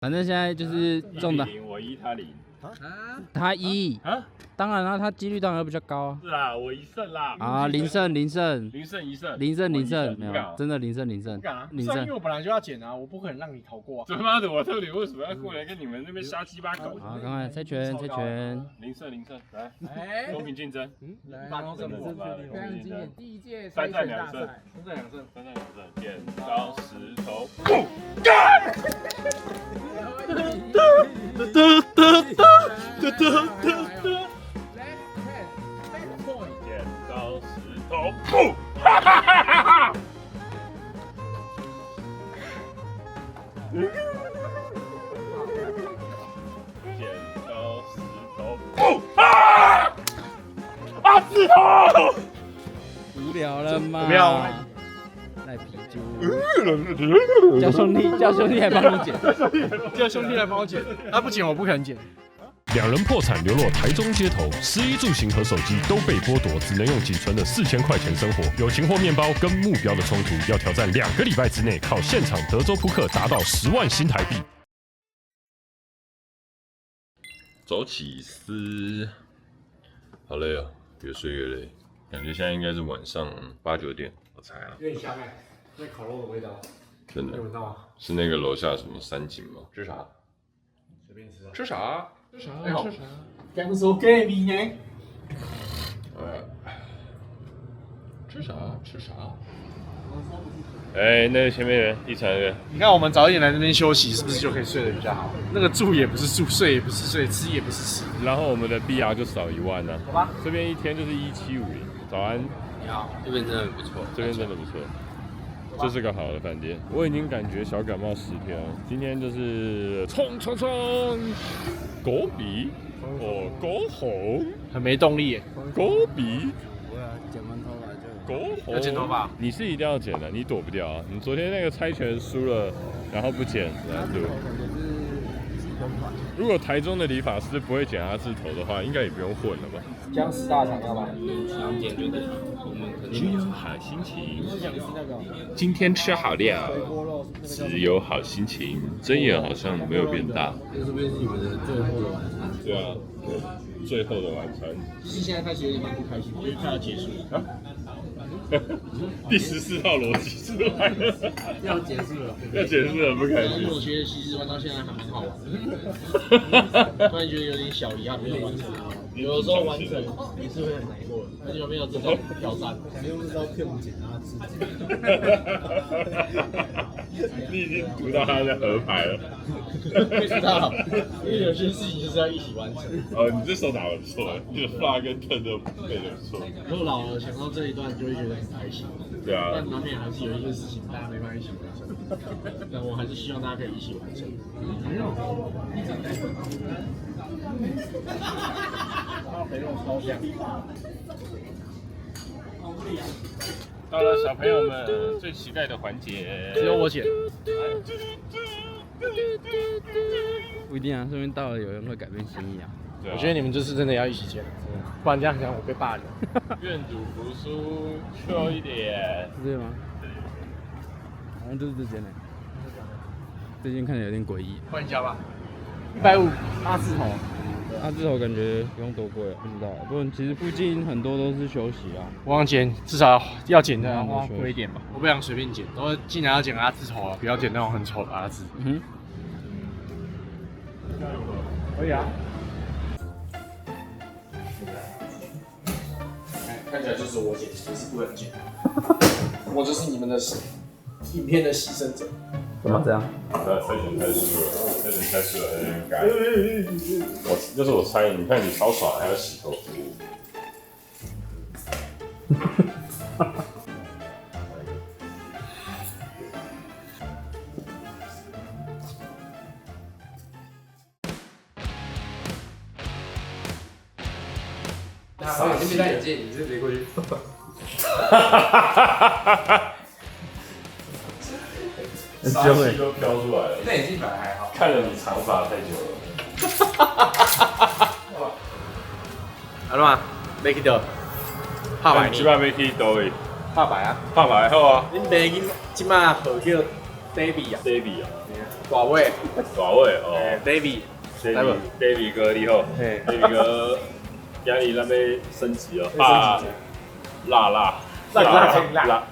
反正现在就是中的，我1他0他1啊，当然了，他几率当然比较高啊。是啦，我1胜啦。啊，0胜0胜0胜1胜，0胜0胜，没有，啊真的0胜0胜，不敢啊， 0因为胜。我本来就要捡啊，我不可能让你逃过啊。他妈的，我特地为什么要过来跟你们那边瞎鸡巴搞？好，赶快猜拳，猜拳。 0胜0胜，来，哎，公平竞争。来，真的非常经典，第一届筛3战选大2胜赛，3战2胜， 3战2胜，剪刀石头布，剪刀石头布，哈哈哈哈哈！剪刀石头布，石头！无聊了吗？不要赖皮猪。叫兄弟来帮你剪。叫兄弟来帮我捡，他不捡我不可能捡。两人破产流落台中街头，食衣住行和手机都被剥夺，只能用仅存的4000块钱生活。友情或面包跟目标的冲突，要挑战2个礼拜之内，靠现场德州扑克达到10万新台币。走起司，好累啊，越睡越累，感觉现在应该是晚上8、9点，我猜啊，有点香哎，那烤肉的味道，真的有闻到吗？是那个楼下什么三井吗？吃啥？随便吃啊。吃啥？吃啥？吃啥？刚说给你呢。吃啥？吃啥？哎，那个前面人地产人，你看我们早一点来这边休息，是不是就可以睡得比较好？那个住也不是住，睡也不是睡，吃也不是吃。然后我们的 BR 就少1万呢、好吧。这边一天就是1750。早安，你好，这边真的很不错，这边真的不错，这是个好的饭店。我已经感觉小感冒10天了，今天就是冲，狗比狗红，很没动力耶。狗比。不会啊，剪完头发就。狗红，要剪头发？你是一定要剪的，你躲不掉啊！你昨天那个猜拳输了，然后不剪，来对。如果台中的理发师不会剪阿字头的话，应该也不用混了吧？姜丝大肠要吧？想剪就剪，我们可只有好心情，姜丝那个今天吃好料，回锅肉，只有好心情。睁眼好像没有变大。这是不是你们的最后的晚餐？对啊，最后的晚餐。其实现在开始有点蛮不开心，因为快要结束了。第14套逻辑出来了，要结束了。要结束了，不开心。我觉得其实玩到现在还蛮好玩的，突然觉得有点小遗憾没有完成。有的时候完成也是会很难过的，而且没有这种挑战。想用这招骗我们捡他自己。你已经读到他的合牌了。不知道，因为有些事情就是要一起完成。哦，你这手打得不错，这个发跟turn都配得不错。如果老了想到这一段，就会觉得很开心。对啊但难免还是有一些事情大家没办法一起完成。但我还是希望大家可以一起完成。肥肉超香。到了小朋友们最期待的环节，只有我剪。不一定啊，说不定到了有人会改变心意啊。对啊我觉得你们这次真的要一起剪，不然这样讲我被霸凌。愿赌服输，chill一点。是这个吗？好像就是这间呢。最近看起来有点诡异。换一家吧。150大字头。啊，这头感觉不用多贵，不知道。不过其实附近很多都是休息啊。我想剪，至少要剪的要花贵一点吧。我不想随便剪，都既然要剪阿字头了，不要剪那种很丑的阿字。嗯哼。可以啊。看起来就是我剪，其实不能剪。我就是你们的影片的牺牲者。怎么这样？猜拳猜输了，猜拳猜输了，有点改。就是我猜，你看你超爽，还要洗头服务。我已经没戴眼镜，你是别过去。很杀凶气都飘出来了。戴眼镜本来还好。看了你长发太久了。好了嘛 ，make it 拍牌基本上要去倒位，拍牌啊！拍牌好啊。恁爸囡即马号叫 David 啊 David 啊，寡位，大卫哦。 David， 哥你好嘿，David 哥，今日咱要升级哦，辣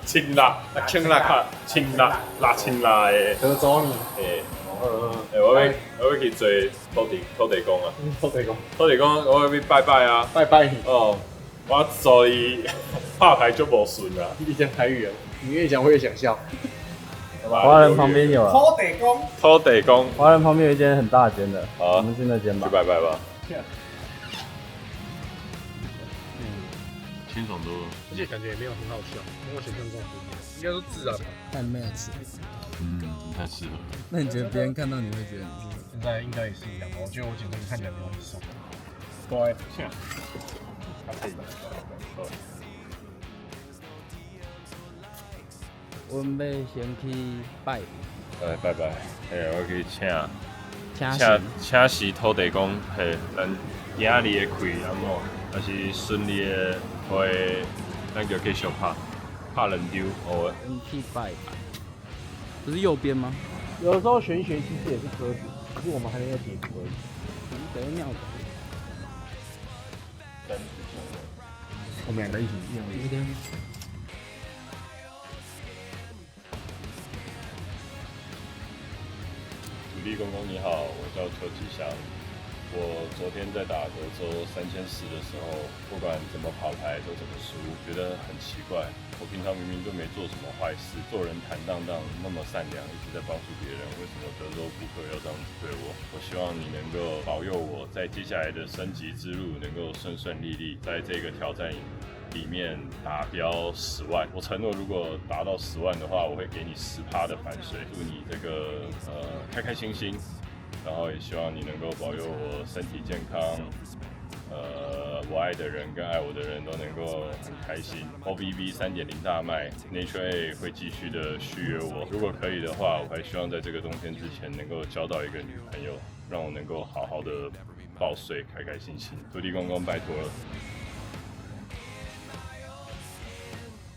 青辣的，德州呢？诶，我要去做土地公啊，土地公我要去拜拜啊，拜你，哦，我所以拍牌就无顺啊，你讲台语啊？你越讲我越想笑。华人旁边有啊，土地公，华人旁边有一间很大间的，好我们去那间吧去。拜拜吧，清爽多了。而且感觉也没有很好笑，没有想象中应该说自然吧。但没有吃。嗯，太适合了。那你觉得别人看到你会觉得你是？现在应该也是一样吧，我觉得我简直看起来没有很瘦。乖，我们要先去拜，拜拜，我去请请示土地公，嘿，咱今日的开安怎，还是顺利的，会咱就继续拍人丢，哦，先去拜吧。不是右边吗？有的时候玄学其实也是科学，只是我们还没有解读而已。得庙的。我们两个一起用一天。土地公公你好，我叫邱吉祥。我昨天在打德州3400的时候，不管怎么跑牌都怎么输，觉得很奇怪。我平常明明都没做什么坏事，做人坦荡荡，那么善良，一直在帮助别人，为什么德州扑克要这样子对我？我希望你能够保佑我在接下来的升级之路能够顺顺利利，在这个挑战里面达标10万。我承诺，如果达到10万的话，我会给你10%的反水。祝你这个开开心心。然后也希望你能够保佑我身体健康，我爱的人跟爱我的人都能够很开心。OBB 3.0大卖 ，Nature A 会继续的续约我。如果可以的话，我还希望在这个冬天之前能够交到一个女朋友，让我能够好好的报税，开开心心。土地公公拜托了。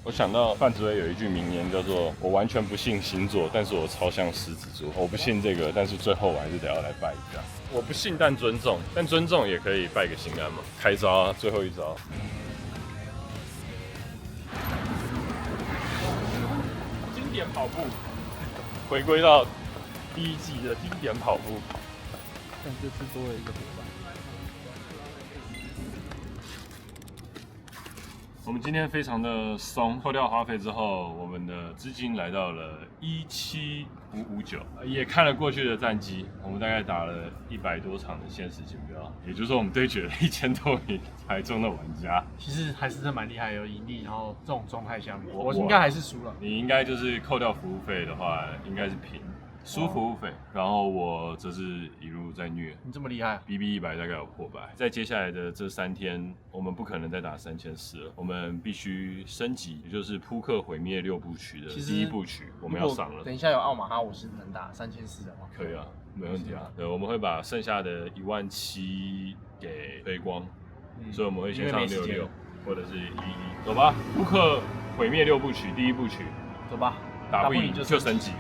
我想到范子伟有一句名言叫做“我完全不信星座，但是我超像狮子座。我不信这个，但是最后我还是得要来拜一下。我不信但尊重，但尊重也可以拜个心安嘛。开招啊，最后一招。经典跑步，回归到第1季的经典跑步。但这次多了一个伙伴。我们今天非常的松，扣掉花费之后，我们的资金来到了17559，也看了过去的战绩，我们大概打了100多场的限时锦标，也就是说我们对决了1000多名台中的玩家。其实还是真蛮厉害，有盈利，然后这种状态下面，我应该还是输了。你应该就是扣掉服务费的话，应该是平。输服务费，然后我则是一路在虐。你这么厉害，BB 100大概有破百。在接下来的这3天，我们不可能再打3400了，我们必须升级，也就是扑克毁灭6部曲的第1部曲，我们要上了。等一下有奥马哈，我是能打3400的话，可以啊，没问题啊。对，我们会把剩下的17000给飞光，所以我们会先上66或者是11。走吧，扑克毁灭6部曲第1部曲，走吧，打不赢就升级。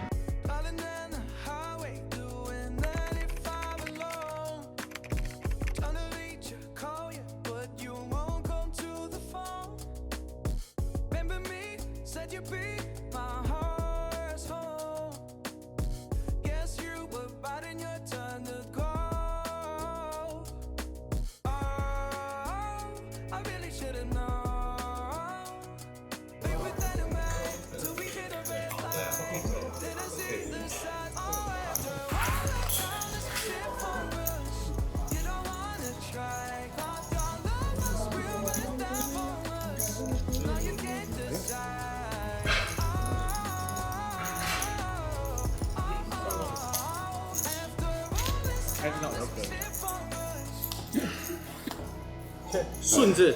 顺子。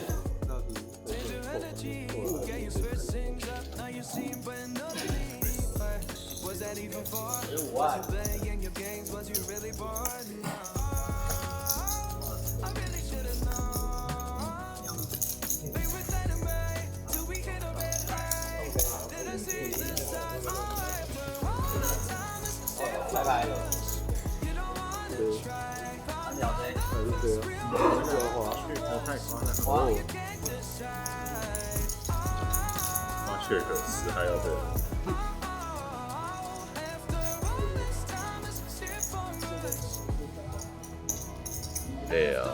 确可死还要对。对啊，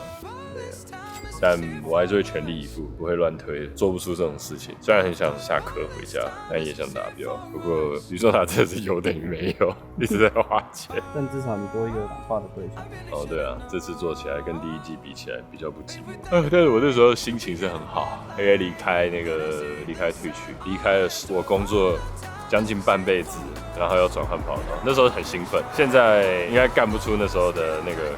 但我还是会全力以赴，不会乱推，做不出这种事情。虽然很想下课回家，但也想达标。不过吕宋塔真的是有等于没有，一直在花钱。但至少你多一个打话的对象。哦，对啊，这次做起来跟第一季比起来比较不寂寞。但是我那时候心情是很好，因为离开退区，离开了我工作将近半辈子，然后要转换跑道，那时候很兴奋。现在应该干不出那时候的那个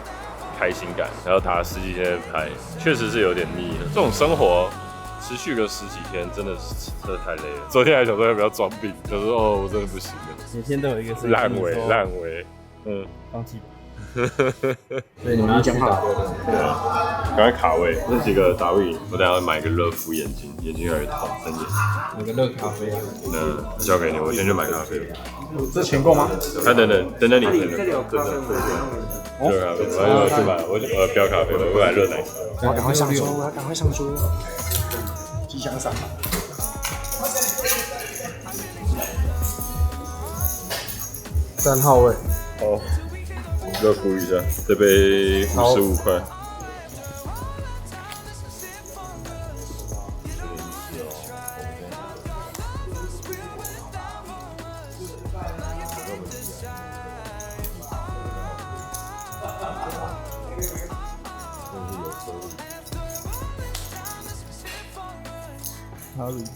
开心感，然后打了10几天的牌，确实是有点腻了。这种生活持续个10几天，真的太累了。昨天还想说要不要装病，就说哦，我真的不行了，每天都有一个烂尾，放弃。所以你们讲好，对啊，赶快卡位，这几个打不赢，我等下要买个热敷眼睛，眼睛有点痛，睁眼。有个热咖啡。那交给你，我先去买咖啡。这钱够吗？等等你，这里有咖啡。热咖啡，我去买，我不要咖啡，我买热奶茶。我要赶快上桌，吉祥伞。3号位。好，热敷一下，这杯55块。还有绿箭，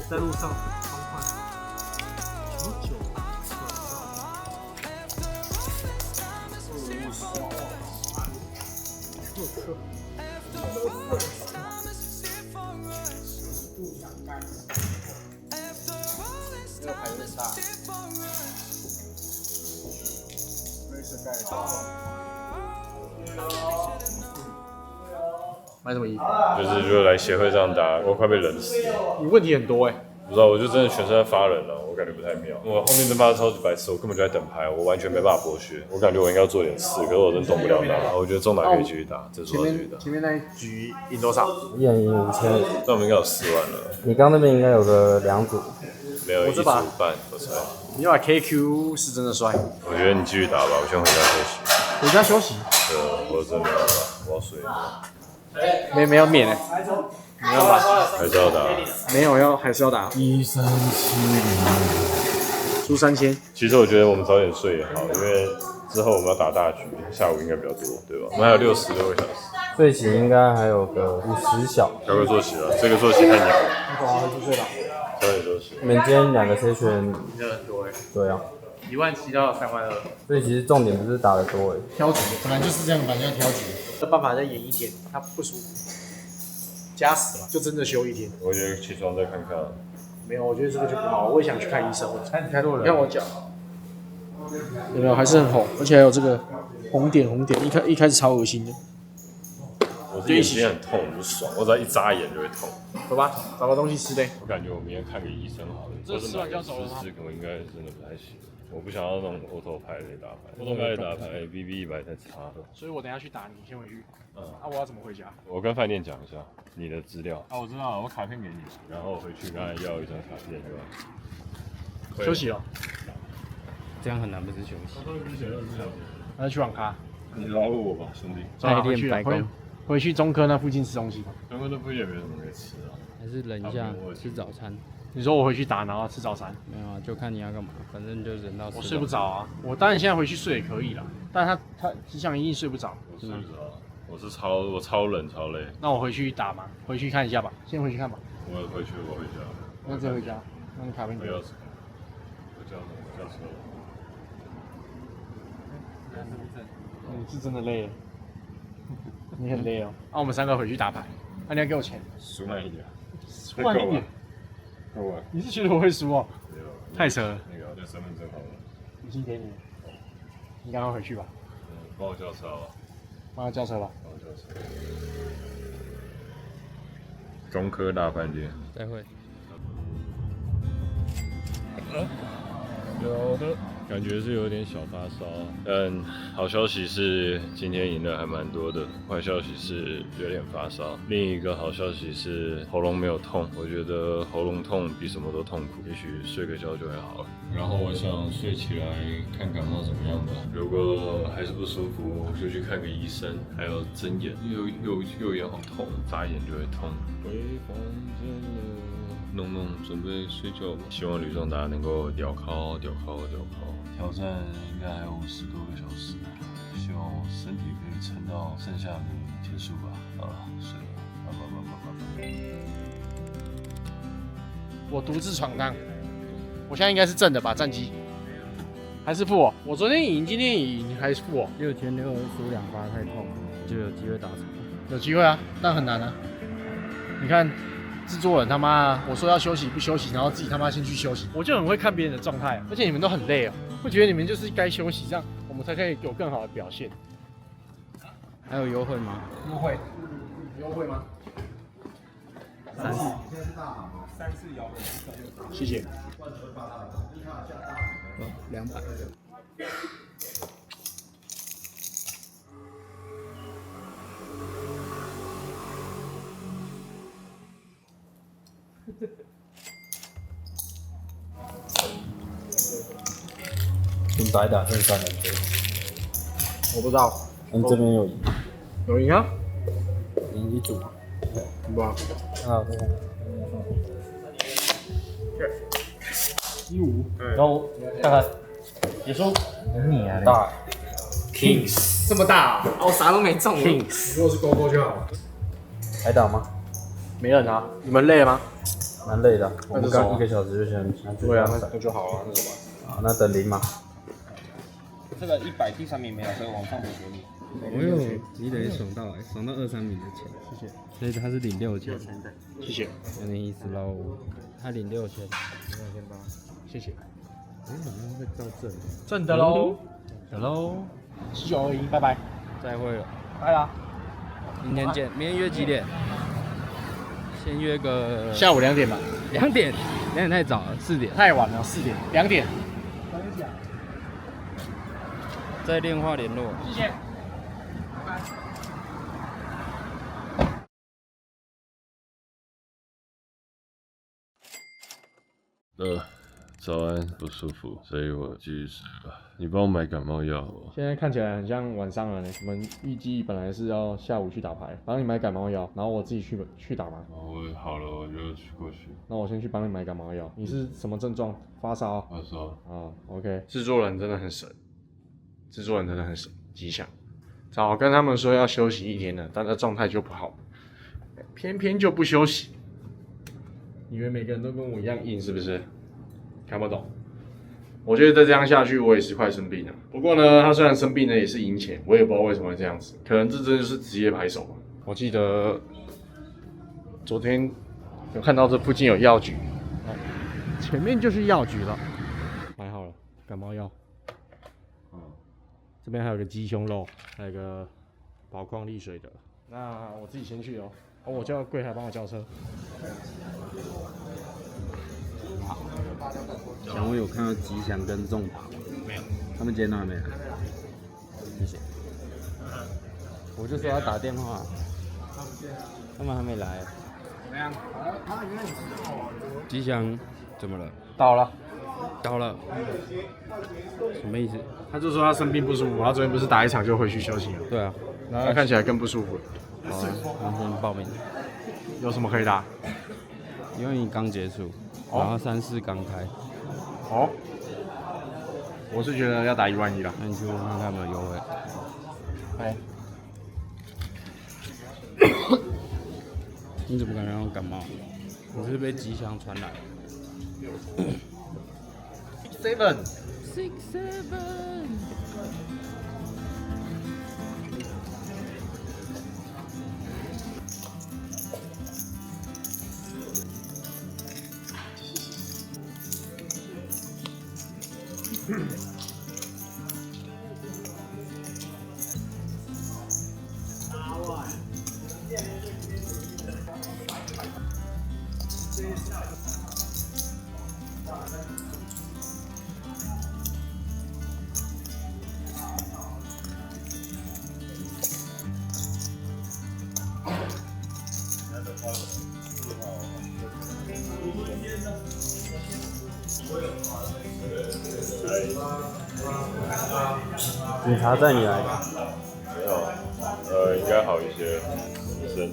在路上超久，这个牌有点大。买什么衣服？就是来协会上打，我快被冷死了。你问题很多不知道，我就真的全身在发冷了，我感觉不太妙。我后面真发超级白痴，我根本就在等牌，我完全没办法剥削。我感觉我应该要做点事，可是我真动不了它。我觉得中打可以继续打，这是我继续打。前面那一局赢多少？一人赢5000。那我们应该有4万了。你刚那边应该有个2组。没有，1组半，我猜。你把 KQ 是真的帅。我觉得你继续打吧，我先回家休息。回家休息？对，我真的没办法，我要睡。没有免没有吧？还是要打。没有还是要打。1370，输3000。其实我觉得我们早点睡也好，因为之后我们要打大局，下午应该比较多，对吧？我们还有66个小时。睡醒应该还有个50小。赶快作息了，这个作息太鸟了。回去睡了。早点休息。你们今天2个 session 赢的很多对啊。17000到32000。所以其实重点不是打得多挑局，本来就是这样，反正要挑局。这办法再演1天，他不舒服，加死了，就真的休1天。我觉得起床再看看。没有，我觉得这个就不好，我也想去看医生。太多人。你看我脚，有没有？还是很红，而且还有这个红点，一开始超恶心的。我这眼睛很痛，我不爽，我只要一眨眼就会痛。走吧，找个东西吃呗。我感觉我明天看个医生好了。这吃完就要走了吗？我应该真的不太行。我不想要那种欧头牌类打牌，欧头牌类打牌 BB100太差了。所以我等一下去打你，先回去。我要怎么回家？我跟饭店讲一下你的资料。我知道了，我卡片给你，然后我回去跟他要一张卡片就好。休息了。这样很难，不是休息。那去网咖。你饶了我吧，兄弟。再练白工。回去中科那附近吃东西。中科那附近也没什么可以吃啊。还是忍一下吃早餐。你说我回去打，然后吃早餐？没有啊，就看你要干嘛，反正就忍到。我睡不着啊，我当然现在回去睡也可以啦，但他吉祥一定睡不着。我睡不着，我超冷超累。那我回去打嘛，回去看一下吧，先回去看吧。我回家。那直接回家，那你卡片给我。我叫车。你是真的累了，你很累哦。那我们3个回去打牌，那你要给我钱，输慢一点，慢一点。够了。你是觉得我会输哦？太扯了。那个我的身份证好了，已经给你了，你赶快回去吧。帮我叫车吧。帮他叫车吧。帮我叫车。中科大饭店。再会。有的。感觉是有点小发烧，但好消息是今天赢的还蛮多的，坏消息是有点发烧。另一个好消息是喉咙没有痛，我觉得喉咙痛比什么都痛苦，也许睡个觉就会好了。然后我想睡起来看感冒怎么样吧，如果还是不舒服，就去看个医生，还有睁眼，右眼好痛，眨眼就会痛。回房间了。弄，准备睡觉吧。希望吕仲达能够屌靠。挑战应该还有50多个小时，希望我身体可以撑到剩下的天数吧。睡了，我独自闯荡，我现在应该是正的吧？战绩还是负我？我昨天赢，今天也赢，还是负我6圈6输2发太痛，就有机会达成。有机会啊，但很难啊。你看。制作人他妈，我说要休息不休息，然后自己他妈先去休息，我就很会看别人的状态，而且你们都很累哦，会觉得你们就是该休息，这样我们才可以有更好的表现。还有优惠吗？优惠吗？30。谢谢。200。跟白打剩3人对，我不知道。你这边有赢，有赢啊？赢1组。不啊。啊，对。15。然后看看，结束。你啊，大 Kings 这么大啊？我啥都没中。Kings， 如果是勾勾就好。还打吗？没人啊？你们累了吗？蛮累的，我们刚1个小时就先拿去。对啊，那就好了，那什么？好，那等0嘛。这个100第3名没有，所以往上补给你。你得爽到爽到2、3名的钱，谢谢。所以他是领6千，谢谢。有点意思喽。他领6千，谢谢。好像会到正。正的喽。有喽。1921，拜拜。再会了，拜啦。明天见。明天约几点？先约个下午2点吧。2点太早了，4点。太晚了，4点，2点。再电话联络。谢谢。早安，不舒服，所以我继续睡吧。你帮我买感冒药哦。现在看起来很像晚上了呢。我们预计本来是要下午去打牌，帮你买感冒药，然后我自己去打嘛。我好了，我就去过去。那我先去帮你买感冒药。你是什么症状？发烧？发烧。啊 ，OK。制作人真的很神，吉祥。早跟他们说要休息1天了，但他状态就不好，偏偏就不休息。以为每个人都跟我一样硬是不是？看不懂。我觉得再这样下去，我也是快生病了。不过呢，他虽然生病了，也是赢钱，我也不知道为什么会这样子。可能这真的就是职业牌手吧。我记得昨天有看到这附近有药局，前面就是药局了。买好了感冒药。这边还有个鸡胸肉，还有个宝矿力水的。那我自己先去哦。我叫柜台帮我叫车。想问有看到吉祥跟仲达吗？没有，他们今天都还没来。谢谢。我就说要打电话，他们还没来。怎么样？吉祥怎么了？到了。什么意思？他就说他生病不舒服，他昨天不是打1场就回去休息了。对啊，他看起来更不舒服了。好啊，明天报名。有什么可以打？因为你刚结束，然后3、4刚开。哦，我是觉得要打11000了。那你去问看看有没有优惠。哎，你怎么可能让我感冒？我是被吉祥传染。7。警察带你来的？没有，应该好一些。医生，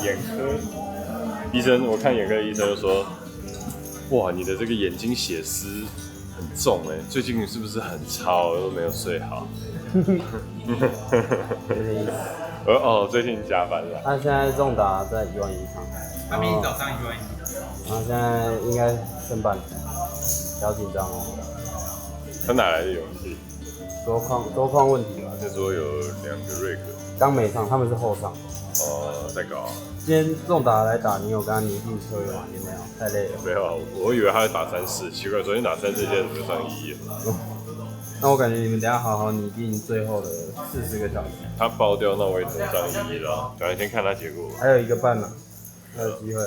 眼科医生，我看眼科医生就说，哇，你的这个眼睛血丝很重哎，最近是不是很超，都没有睡好？有点意思。最近加班了。他现在重达在1万以上，他明天早上1万1。然后现在应该剩半天，小紧张哦。他哪来的勇气？桌框问题吧。这桌有2个瑞克。刚没上，他们是后上。在搞。今天重达来打，你有跟他拟定策略吗？也没有，太累了。没有，我以为他会打3-4，奇怪，昨天打3-4，今天怎么就上1-1了？那我感觉你们等一下好好拟定最后的40个小时。他爆掉，那我也只能上1-1了。反正先看他结果。还有1个半呢，还有机会。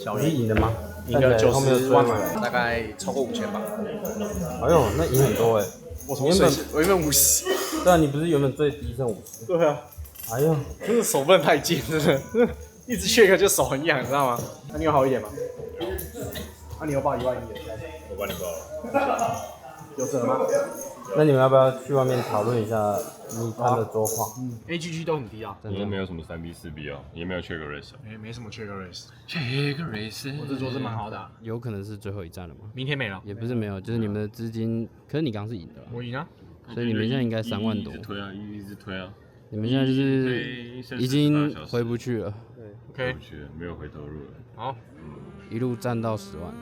小鱼赢的吗？赢了90万嘛，大概超过5000吧。哎呦，那赢很多哎！我原本50。对啊，你不是原本最低剩50？对啊。哎呦，真的手不能太贱，真的，一直check就手很痒，你知道吗？那你有好一点吗？那你有报1万1的？我帮你报了。有折吗？那你们要不要去外面讨论一下你看的桌况？AGG 都很低啊。我都没有什么3B 4B 哦，也没有 check race。没什么 check race。check race。我这桌是蛮好的。有可能是最后一站了吗？明天没了。也不是没有，就是你们的资金，可是你刚是赢的。我赢啊。所以你们现在应该3万多。一直推啊，一直推啊。你们现在就是已经回不去了。对 ，OK。回不去了，没有回头路了。好。一路站到10万。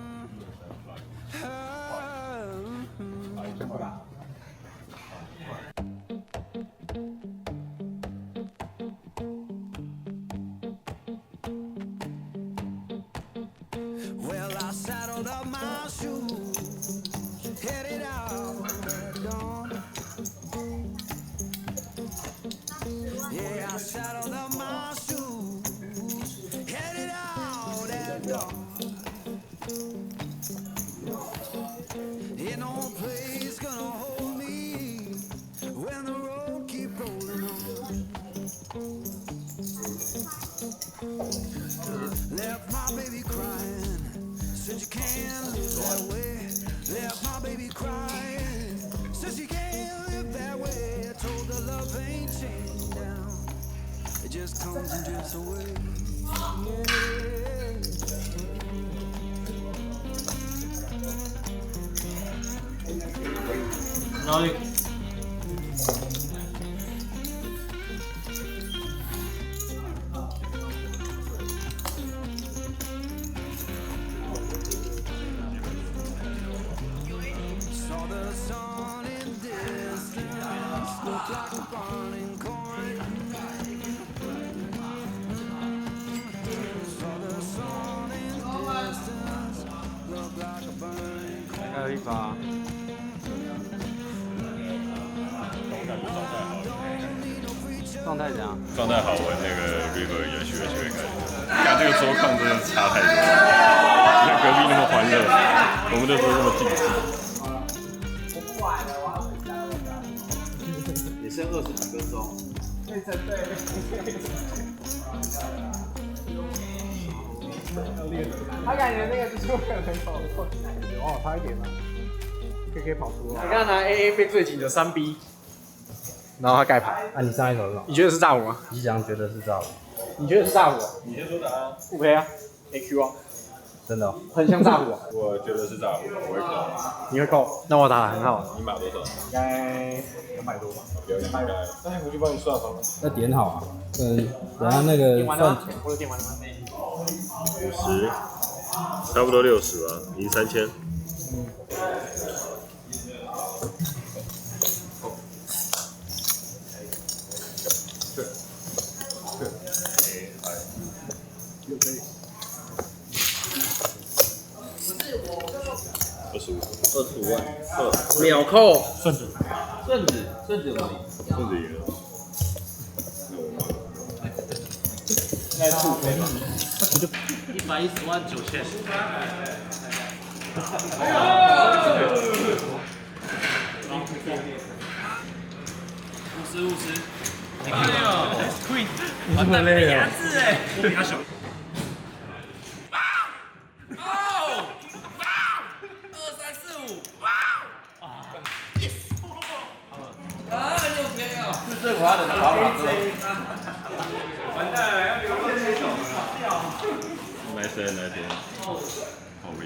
Left my baby crying, said you can't live that way. Left my baby crying, said she can't live that way. I told her love ain't chained down, it just comes and drifts away. Yeah. 还有一把。状态怎样？状态好，我那个 River 也许会开心。看这个桌抗真的差太多了，你看隔壁那么欢乐，我们这桌这么静止。也剩20几分钟。他感觉那个就是会很跑错，哦，差一点吗 ？KK 跑出了。你看他 AA 被最紧的3B， 然后他盖牌。啊，你上一手是什么？你觉得是炸五吗？吉祥觉得是炸五。你觉得是炸五？你先说答案。不赔啊 ，AQ 啊。真的、哦？很像炸五啊。我觉得是炸五，我会扣。你会扣？那我打得很好。你码多少？应该200多吧。不要200。哎，回去帮你算好了。要点好啊。等下那个算钱。我有点完了吗？50，差不多60吧，赢3000。25万，秒扣。顺子有没有？顺子赢了。110万9000。50。哎呦 ，Queen， 完蛋了，牙齿哎，我比他小。最可爱的跑马哥。完蛋了，要留个这种来谁来点？好赢。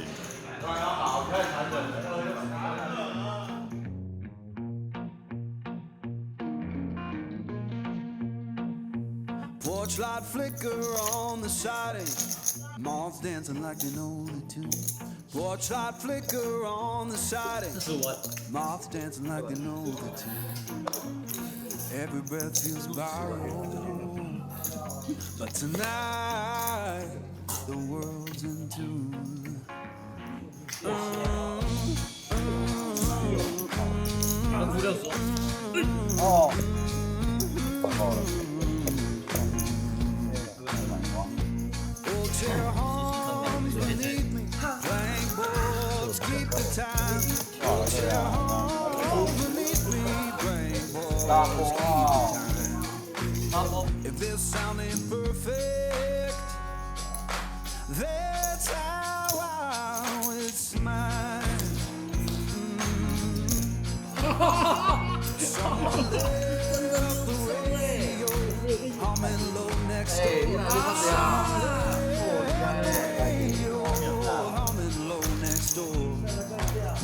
Porch light flicker on the siding, moths dancing like they know the tune. Porch light flicker on the siding, moths dancing like they know the tune. Every breath feels borrowed, but tonight the world's in tune. Old chair hums beneath me, blank boards keep the time. Old chair hums beneath me, blank boards keep the time. If this sound ain't perfect, that's how it's mine. Someone there up the radio, humming low next door. Humming low next door.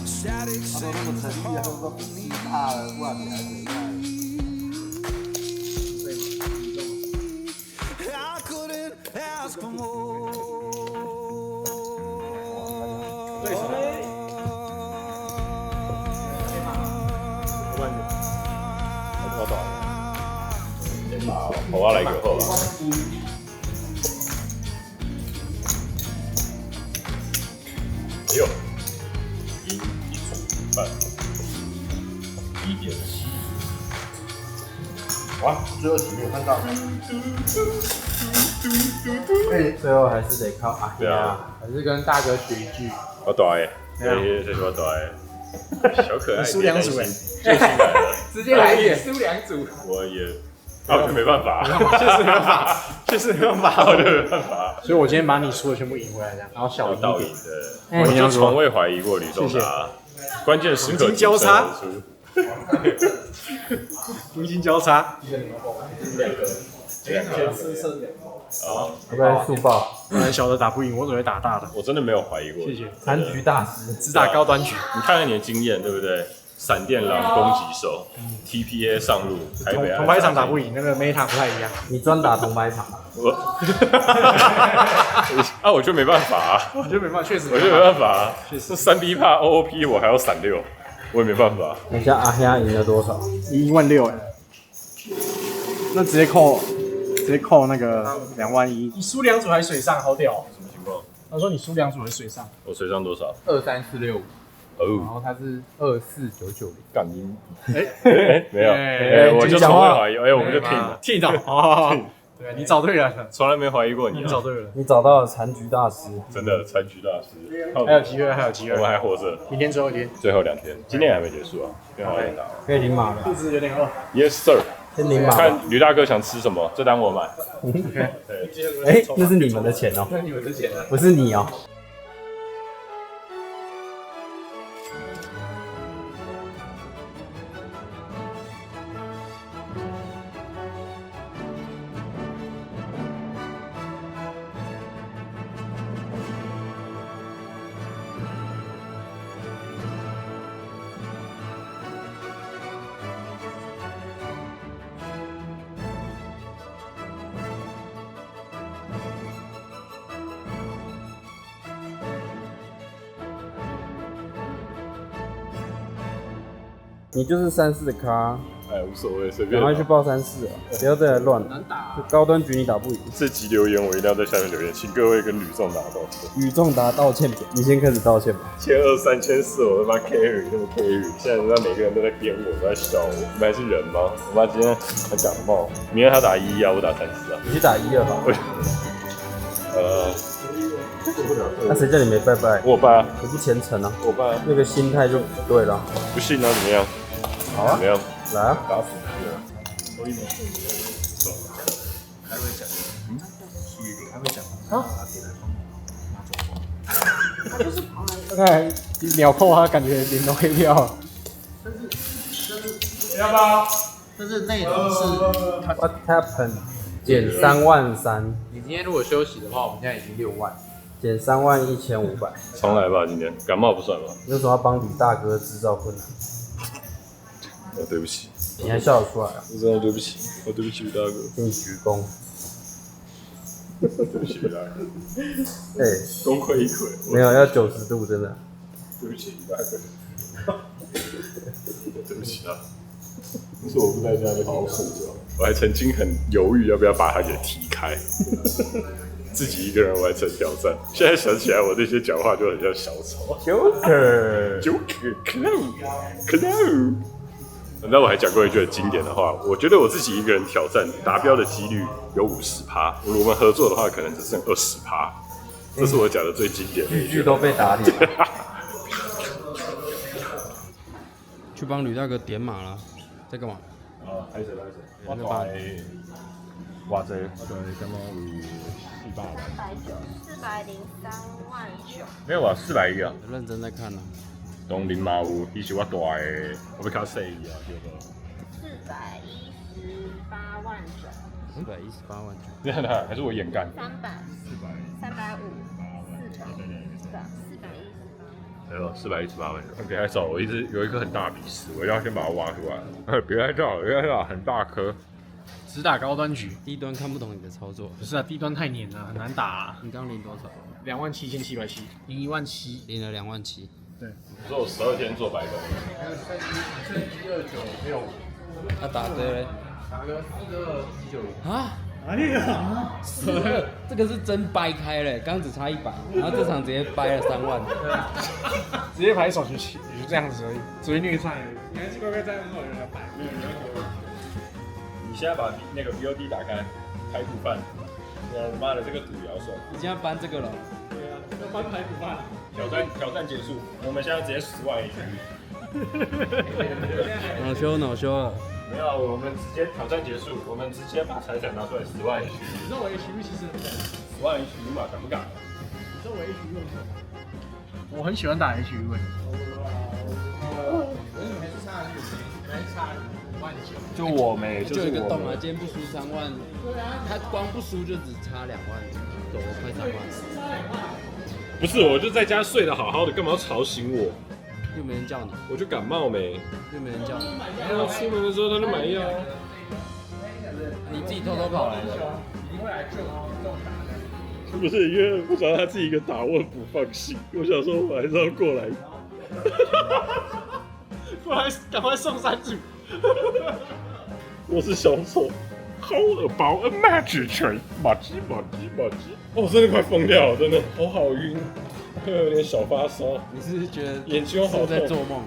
Static sings I couldn't ask for more. 我要来一个后吧。哎呦，1组半1.7。哇，最后几没有看到。最后还是得靠阿对啊，还是跟大哥学一句。我大诶，这是我大诶，小可爱。输2组哎，就进来了，直接来一点，输2组。我也，我就没办法，确实没办法，我就没办法。所以我今天把你输的全部赢回来，这样，然后小赢倒一点。赢的，我就从未怀疑过吕仲达。关键时刻黄金交叉挺身而出。黄金交叉，要不然速报，小的打不赢，我只会打大的。我真的没有怀疑过。谢谢。残局大师，只打高端局。你看看你的经验，对不对？闪电狼攻击手 ，TPA 上路，台北铜牌场打不赢，那个 meta 不太一样。你专打铜牌场。我就没办法啊，我就没办法，确实我就没办法啊。这3B 怕 OOP 我还要闪6，我也没办法。等一下阿黑赢了多少？你16000哎，那直接扣那个21000。你输2组还水上，好屌！什么情况？他说你输2组还水上。我水上多少23465，然哦，后他是24990。杠音。哎，没有，我就从未怀疑，我们就 team 了。听到哦，对你找对人了，从来没怀疑过你，你找对人了，你找到了残局大师，真的残局大师。还有机会，还有机会，我们还活着，明天最后一天，最后2天，今天还没结束啊，跟好人打。可以领马了。肚子有点饿。 Yes sir， 先领马吧。看吕大哥想吃什么，这单我买。哎，那是你们的钱哦，那你们的钱呢？不是你哦。你就是3-4咖，哎，无所谓，随便。赶快去报3-4啊！不要再来乱了。难打。高端局你打不赢。这集留言我一定要在下面留言，请各位跟吕仲达道歉。吕仲达道歉表，你先开始道歉吧。1200、3400，我他妈 carry 那么 carry，现在他妈每个人都在编我，都在笑我。你们还是人吗？我妈今天还感冒，明天她打11啊，我打34啊。你去打1-2吧。那谁叫你没拜拜？我拜啊，你不虔诚啊，我拜啊，那个心态就不对了。不信啊？怎么样？好啊怎么，样？来啊！打死你啊！可以吗？还会讲，输一个，还会讲啊？看秒扣他感觉脸都黑掉了。要不要？但是内容是 What happened？ 减33000，你今天如果休息的话，我们现在已经6万。减31500。重来吧，今天感冒不算吧？你为什么要帮李大哥制造困难？对不起，你还笑得出来啊？我真的对不起，我对不起吕大哥，给你鞠躬。对不起吕大哥，哎，功亏一篑。没有，要90度，真的。对不起吕大哥，对不起啊，不是我不在家里好好睡觉，我还曾经很犹豫要不要把他给踢开，自己一个人完成挑战。现在想起来，我那些讲话就很像小丑。Joker， Clown。那我还讲过一句很经典的话，我觉得我自己一个人挑战达标的几率有50%，我们合作的话可能只剩20%，这是我讲的最经典的一句。句都被打脸。去帮吕大哥点码了，在干嘛？拍谁？我大概偌济？我大概感觉有400万。403万9。没有啊，400亿啊。认真在看呢。当然嘛有，伊是我大的，我要较细啊，对不418万9。418万9。对？那还是我眼干。300、350、400、418。没有418万。别拍照，我一直有一颗很大的鼻屎，我要先把它挖出来。别拍照，别拍照，很大颗。只打高端局，低端看不懂你的操作。不是啊，低端太黏了，很难打啊。你刚领多少27770，赢17000。领了27000。对。你说我12天做白工。他打的嘞？打个42790。啊？哪里啊这个是真掰开了，刚只差100，然后这场直接掰了3万。直接排手就起，也就这样子而已，只会虐菜而已。你还是乖乖在后人来摆。你现在把那个 VOD 打开，排骨饭。我妈的，这个赌也要算。你现在搬这个了？对啊，要搬排骨饭。挑战结束，我们现在直接10万 H。恼羞了。没有，我们直接挑战结束，我们直接把财产拿出来10万 H。你知道我 HU 其实很敢10万 H 你敢不敢？你知道我 HU 用什么？我很喜欢打 HU 欸。可是你还是差很远，你还是差5万9。就我没，就有一个洞啊，今天不输3万，他光不输就只差2万，走了快3万。不是，我就在家睡得好好的，干嘛要吵醒我？又没人叫你，我就感冒没。又没人叫你，没有，出门的时候他就买药。你自己偷偷跑来的。你会来救这种打的。不是，因为不知道他自己一个打，我很不放心。我想说，我还是要过来。过来，赶快送3组。我是小丑，How about a magic trick？ 马鸡。哦，真的快疯掉了，真的，我好晕，会有点小发烧。你是不是觉得眼睛好痛？在做梦？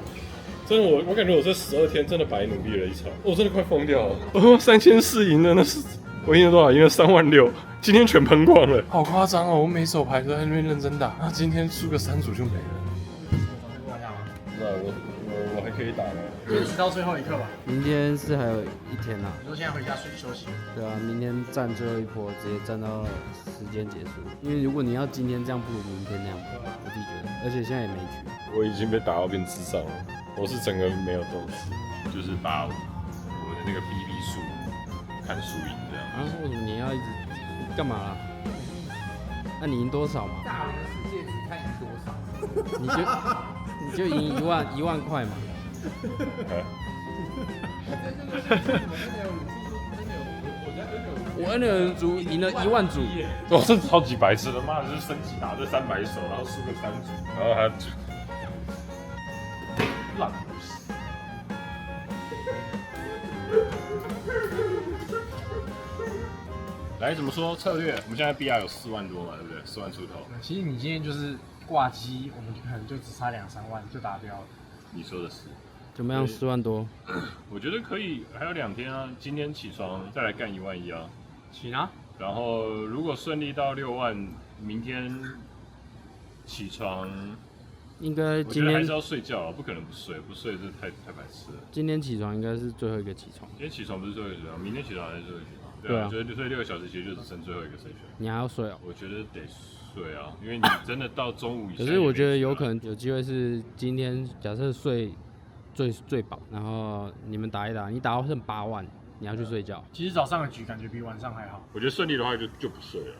真的，我感觉我这12天真的白努力了一场，我真的快疯掉了。3400赢的那是我赢了多少？赢了3万6，今天全喷光了，好夸张哦！我每手牌都在那边认真打，那今天输个3组就没了。那我还可以打吗？坚持到最后一刻吧。明天是还有一天呐。你说现在回家休息？对啊，明天站最后一波，直接站到时间结束。因为如果你要今天这样，不如明天那样，我自己觉得。而且现在也没局。我已经被打到变智障了，我是整个没有斗志，就是把我的那个 BB 数看输赢这样。啊？为什么你要一直干嘛啦？那你赢多少嘛？大人的世界只看赢多少。你就赢1万块嘛。我N人组赢了1万组，我是超级白痴的，妈的，就是升级打这300手，然后输个3组，然后还烂游戏。来怎么说策略？我们现在 BR 有4万多嘛，对不对？4万出头。其实你今天就是挂机，我们可能就只差2、3万就达标了。你说的是。怎么样？4万多？我觉得可以，还有2天啊。今天起床再来干1万1啊。行啊。然后如果顺利到6万，明天起床。应该今天我觉得还是要睡觉啊，不可能不睡，不睡这太白痴了。今天起床应该是最后一个起床。今天起床不是最后一个起床，明天起床还是最后一个起床。对啊，所以6个小时其实就只剩最后一个睡选。你还要睡哦？我觉得得睡啊，因为你真的到中午以前。可是我觉得有可能有机会是今天假设睡最饱，然后你们打一打，你打到剩8万，你要去睡觉。其实早上的局感觉比晚上还好。我觉得顺利的话就不睡了，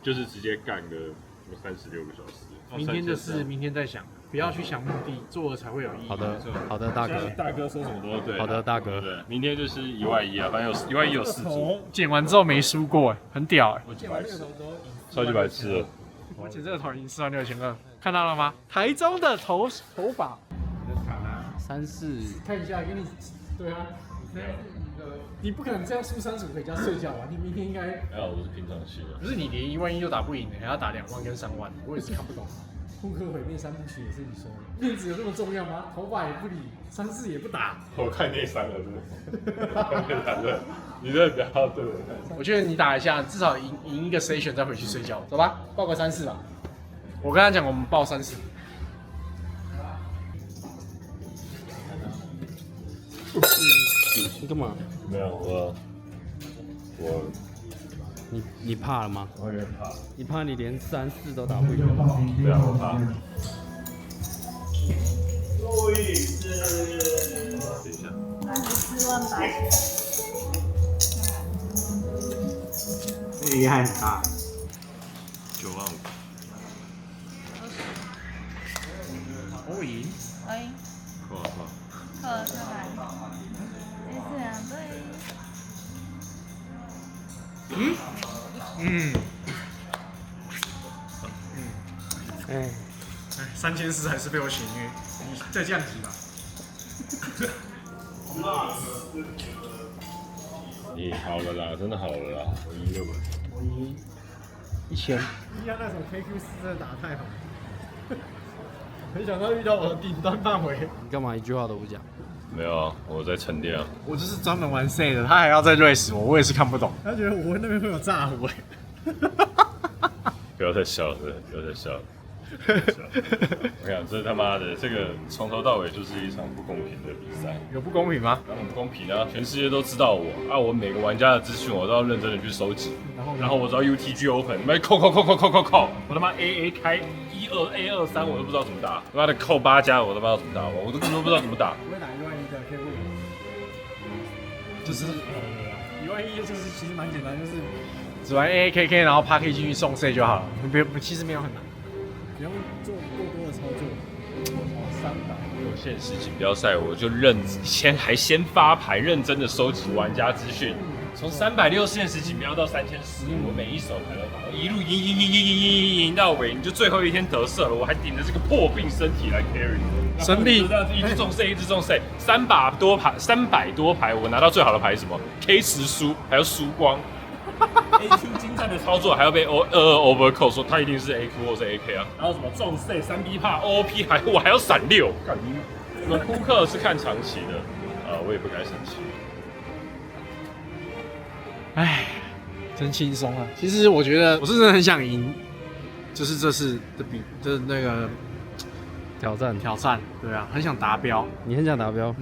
就是直接干个36个小时。明天的事明天再想，不要去想目的，做了才会有意义。好的，大哥。大哥说什么都对。好的，大哥。对，明天就是1万1啊，反正1万1有4组。剪完之后没输过，很屌哎。我剪完那个头之后，超级白痴了。我剪这个头赢46200，看到了吗？台中的头发。34，看一下，给你。对啊。你不可能这样输35回家睡觉啊！你明天应该。还好我是平常心的。不是你连1万1都打不赢的，还要打2万跟3万，我也是看不懂。扑克毁灭3部曲也是你说的，面子有这么重要吗？头发也不理，34也不打。我看内3了，真的。你这不要对我看。我觉得你打一下，至少赢一个 session 再回去睡觉。走吧，报个34吧。我跟他讲，我们报30。你干嘛？没有，我。你怕了吗？我有点怕。你怕你连3、4都打不赢？对啊，我怕。等一下。4万8千。厉害很大。9万5。我赢。扣。扣了300。这次2对。3400还是被我选约，你再降级吧。你好了啦，真的好了啦，我赢6个。我赢1000。一样那种 KQ4真的打太好，没想到遇到我的顶端范围。你干嘛一句话都不讲？没有啊，我在沉淀啊。我就是专门玩 C 的，他还要再瑞死我，我也是看不懂。他觉得我那边会有炸糊哎。不要再笑了，不要再笑了。我跟你讲，这他妈的，这个从头到尾就是一场不公平的比赛。有不公平吗？当然不公平啊！全世界都知道我啊，我每个玩家的资讯我都要认真的去收集。然后我知道 UTG Open， 妈扣，我他妈 AA 开A23我都不知道怎么打，他妈的扣8加我都不知道怎么打，我都根本不知道怎么打。不会打1万1的，可以问我。就是1万1就是其实蛮简单，就是只玩 AAKK， 然后 Parky 进去送 C 就好了，其实没有很难，不用做过多的操作。300。有限时锦标赛，我就先发牌，认真的收集玩家资讯。从360限时锦标到3400，我每一手牌都打，一路赢到尾，你就最后一天得瑟了，我还顶着这个破病身体来 carry。生病这样子一直中 C， 一直中 C，300多牌，我拿到最好的牌是什么 ？K10输，还要输光。AQ 精湛的操作，还要被overcall 说他一定是 AQ 或是 AK 啊。然后什么中 C 3B 怕 OP， 我还要闪6。你们扑克是看长期的，我也不该生气。唉，真轻松啊！其实我觉得我是真的很想赢，就是这次的就是那个挑战，对啊，很想达标。你很想达标？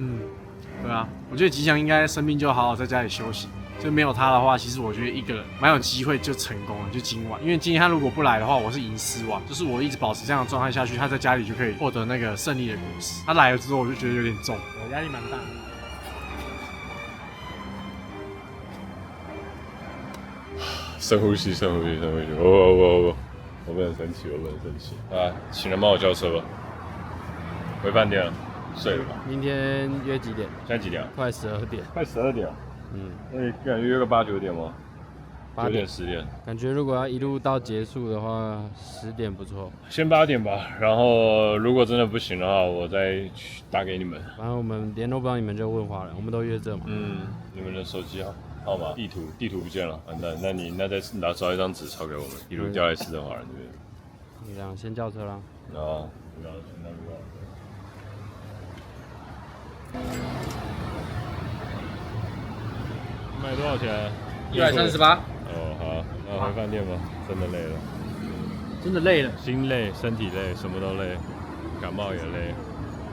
对啊，我觉得吉祥应该生病就好好在家里休息。就没有他的话，其实我觉得一个人蛮有机会就成功了，就今晚。因为今天他如果不来的话，我是赢4万，就是我一直保持这样的状态下去，他在家里就可以获得那个胜利的果实。他来了之后，我就觉得有点重，我压力蛮大的。深呼吸。我不能生气，啊，请人帮我叫车吧。回饭店了，睡了吧。明天约几点？现在几点？快12点。快12点。感觉约个8、9点吗？9点10点。感觉如果要一路到结束的话，10点不错。先8点吧，然后如果真的不行的话，我再打给你们。反正我们联络不到你们就问话了，我们都约这嘛。你们的手机号。号码、地图不见了，完蛋。那再找一张纸抄给我们，地图掉在市政华人这边。你这样先叫车啦。然后不要去那边。买多少钱138。哦，好，那回饭店吧。真的累了，真的累了，心累，身体累，什么都累，感冒也累。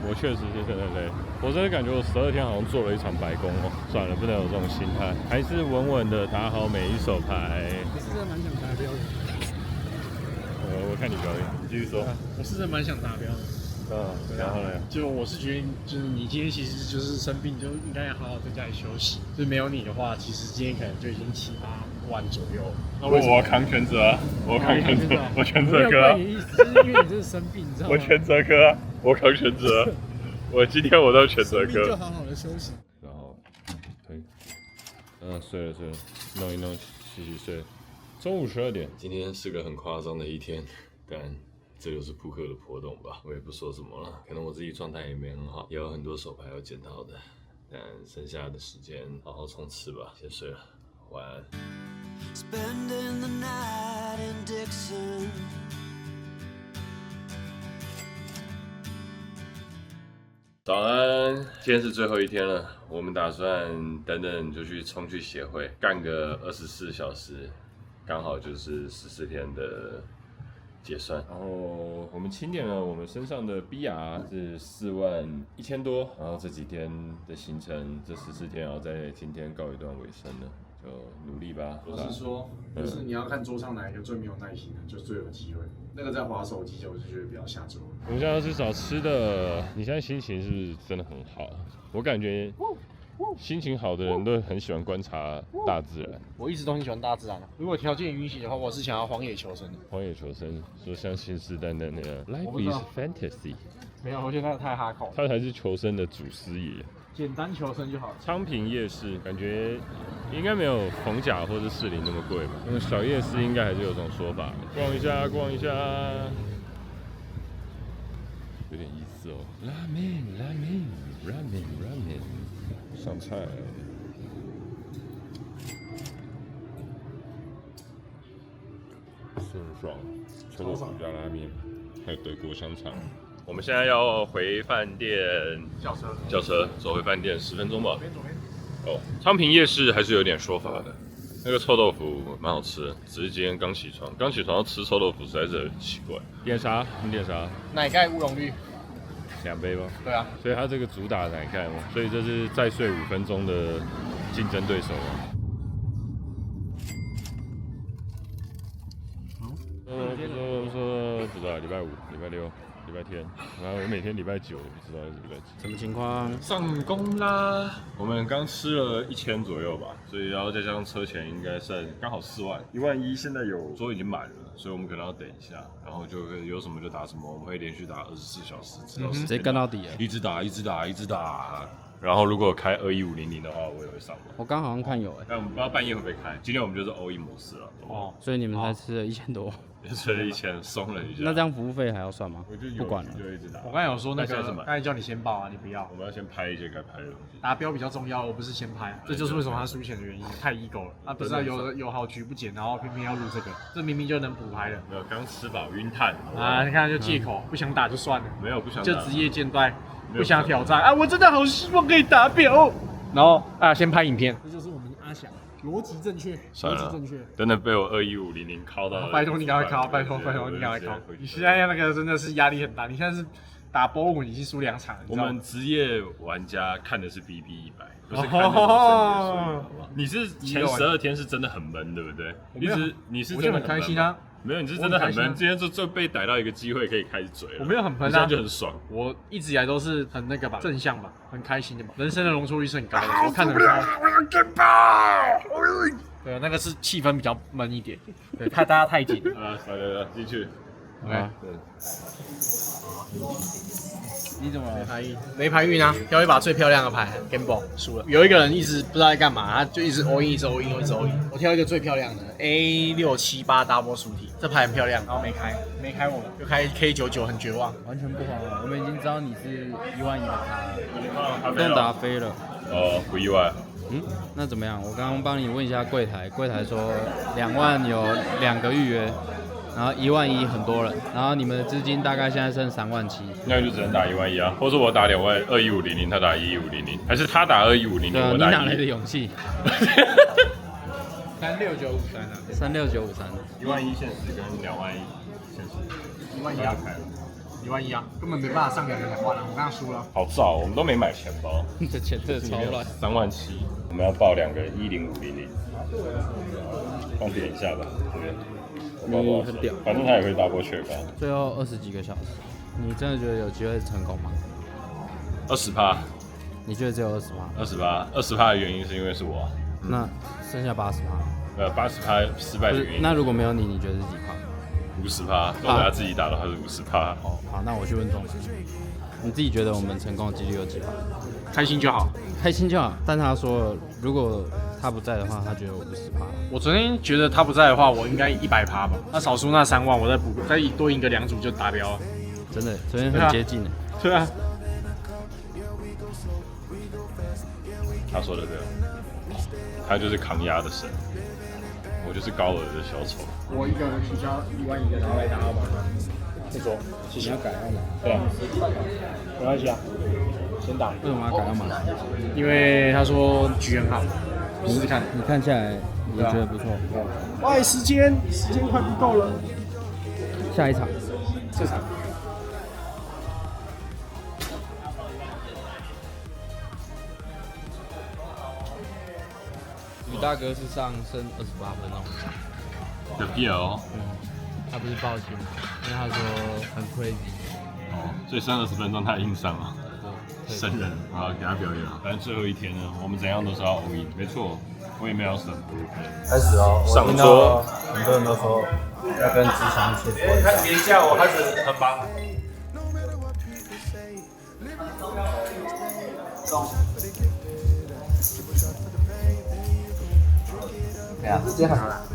我确实是真的累，我真的感觉我12天好像做了一场白工哦。算了，不能有这种心态，还是稳稳的打好每一手牌。我是真的蛮想达标的。我看你表演，你继续说。我是真的蛮想达标的。然后呢？就我是觉得，就是你今天其实就是生病，就应该要好好在家里休息。就是没有你的话，其实今天可能就已经7、8万左右。我扛全责啊！我扛全责，我全责哥啊！你的意思就是因为你这是生病，你知道吗？我全责哥啊！我扛全责，我今天我都全责哥。就好好的休息。然后，可以，睡了，弄一弄，洗睡。中午12点，今天是个很夸张的一天，但这就是扑克的波动吧。我也不说什么了，可能我自己状态也没很好，也有很多手牌要捡到的，但剩下的时间好好冲刺吧。先睡了，晚安。Spending the night in Dixon. 早安，今天是最后一天了，我们打算等等就去冲去协会干个24小时，刚好就是14天的结算。然后我们清点了我们身上的 BR 是41000多，然后这几天的行程，这14天，然后在今天告一段尾声了。就努力吧。我是说，就是你要看桌上哪一个最没有耐心的，就最有机会。那个在滑手机，我就觉得比较下桌。我们现在要吃找吃的，你现在心情是不是真的很好？我感觉心情好的人都很喜欢观察大自然。我一直都很喜欢大自然。如果条件允许的话，我是想要荒野求生的。荒野求生，说像信誓旦旦那样 ，Life is fantasy。没有，我觉得那太哈口。他才是求生的祖师爷。简单求生就好了。昌平夜市感觉应该没有逢甲或者士林那么贵吧？那个小夜市应该还是有种说法。逛一下，逛一下，有点意思哦。拉面，拉面，拉面，拉面，上菜。顺爽，臭豆腐加拉面，还有德国香肠。我们现在要回饭店，叫车，走回饭店10分钟吧。哦，昌平夜市还是有点说法的。那个臭豆腐蛮好吃的，只是今天刚起床要吃臭豆腐实在是很奇怪。点啥？你点啥？奶盖乌龙绿，2杯吗？对啊。所以它这个主打奶盖嘛，所以这是再睡5分钟的竞争对手嘛。不知道，礼拜5、礼拜6、礼拜天，然后我每天礼拜9也不知道是礼拜几。什么情况？上工啦！我们刚吃了1000左右吧，所以然后再加上车钱，应该剩刚好4万，11000现在有桌已经满了，所以我们可能要等一下，然后就有什么就打什么，我们会连续打24小时，直接干到底了，一直打，一直打，一直打。然后如果开21500的话，我也会上网。我刚好像看有但我们不知道半夜会不会开。今天我们就是 all in 模式了。哦，所以你们才吃了1000多。吃了1000，松了一下。那这样服务费还要算吗？我就不管了，就一直打。我刚才有说那个，刚才叫你先报啊，你不要。我们要先拍一些该拍的东西。达标比较重要，我不是先拍，这就是为什么他输钱的原因，太 ego 了。他不知道有好局不捡，然后偏偏要录这个，这明明就能补拍的。没有，刚吃饱晕碳啊！你看就借口，不想打就算了。没有不想打，就职业倦怠，不想挑战啊！我真的好希望可以达标。然后先拍影片，这就是我们阿翔，逻辑正确，逻辑正确。真的被我21500拷到了，拜托你赶快拷，拜托你赶快拷。你现在那个真的是压力很大，你现在是打波5已经输2场，我们职业玩家看的是 BB100，不是看那种胜利好不好？你是前12天是真的很闷，对不对？你是真的很开心啊。没有，你是真的很闷。今天就被逮到一个机会可以开始嘴了。我没有很闷啊，现在就很爽。我一直以来都是很那个吧，正向吧，很开心的吧。人生的容错率是很高的，我看得很高。我要干爆！对，那个是气氛比较闷一点，对，大家太紧。来，进去。OK。你怎么了？没牌运啊，挑一把最漂亮的牌 ，Gamble 输了。有一个人一直不知道在干嘛，他就一直 all in， 一直 all in， 一直 all in。我挑一个最漂亮的 A678 double 输题，这牌很漂亮，然后没开我了，就开 K99，很绝望，完全不慌了。我们已经知道你是11000的卡了，不用打飞了。不意外。那怎么样？我刚刚帮你问一下柜台，柜台说2万有2个预约，然后11000很多人，然后你们的资金大概现在剩37000，那就只能打11000啊，或者我打21500，他打11500，还是他打21500，对啊，我打你哪来的勇气36953啊？36953，11000现实跟21000现实，11000啊，11000啊，根本没办法上2万啊！我刚刚输了。好早，我们都没买钱包，这钱真的超乱。37000，我们要报2个10500，放点一下吧，这边。你很屌，反正他也会 double check 啊。最后20几个小时，你真的觉得有机会成功吗？20%，你觉得只有20%的原因是因为是我。那剩下80%。80%失败的原因。那如果没有你，你觉得是几趴？50%，如果他自己打的话是50%。哦，好，那我去问总师。你自己觉得我们成功的几率有几趴？开心就好，开心就好。但他说，如果他不在的话，他觉得我50%。我昨天觉得他不在的话，我应该100%吧。那少输那3万，我再多赢个2组就达标了。真的，昨天很接近的。对啊。他说的对，他就是扛压的神，我就是高额的小丑。我一个人取消11000的，然后来打澳码。不说，谢谢。你要改澳码？对啊，没关系啊，先打。为什么要改澳码？因为他说局很好，试试看。你看下来，你觉得不错？哎，时间快不够了。下一场，这场。吕大哥是上剩28分钟。有 PL。他不是报警，因为他说很 crazy。哦，所以剩20分钟他硬上了。神人啊，给他表演啊！反正最后一天呢，我们怎样都是要 all in。没错，我也没有省补。开始哦，上桌，很多人都说要跟吉祥一起说一下。看一下，我开始很忙。对啊，这样好了。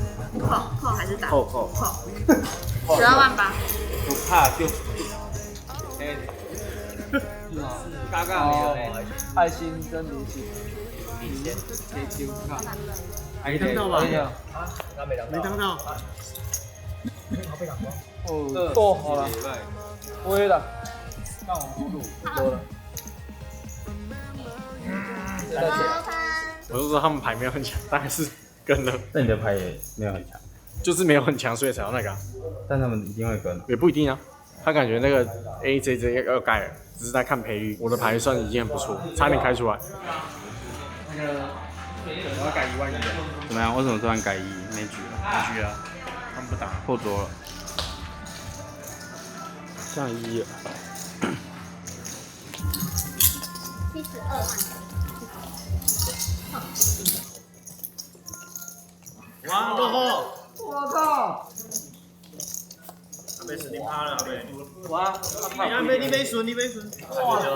扣还是打？扣。12万8。不怕就。刚刚爱心真如新，以前可以丢看。没看到吧？没看到。哦，多好了，我也的。看我速度多了。我就说他们牌没有很强，但还是跟了。但你的牌也没有很强，就是没有很强，所以才要那个。但他们一定会跟。也不一定啊，他感觉那个 AJJ 要改了，只是在看赔率。我的牌算已经很不错，差点开出来。那个我要改11000的。怎么样？为什么突然改1？没局了？没局了，他们不打，破桌了。下1了。72万。哇，落后！我靠！阿贝死你趴了，阿贝。哇！阿贝，你没损。哇对。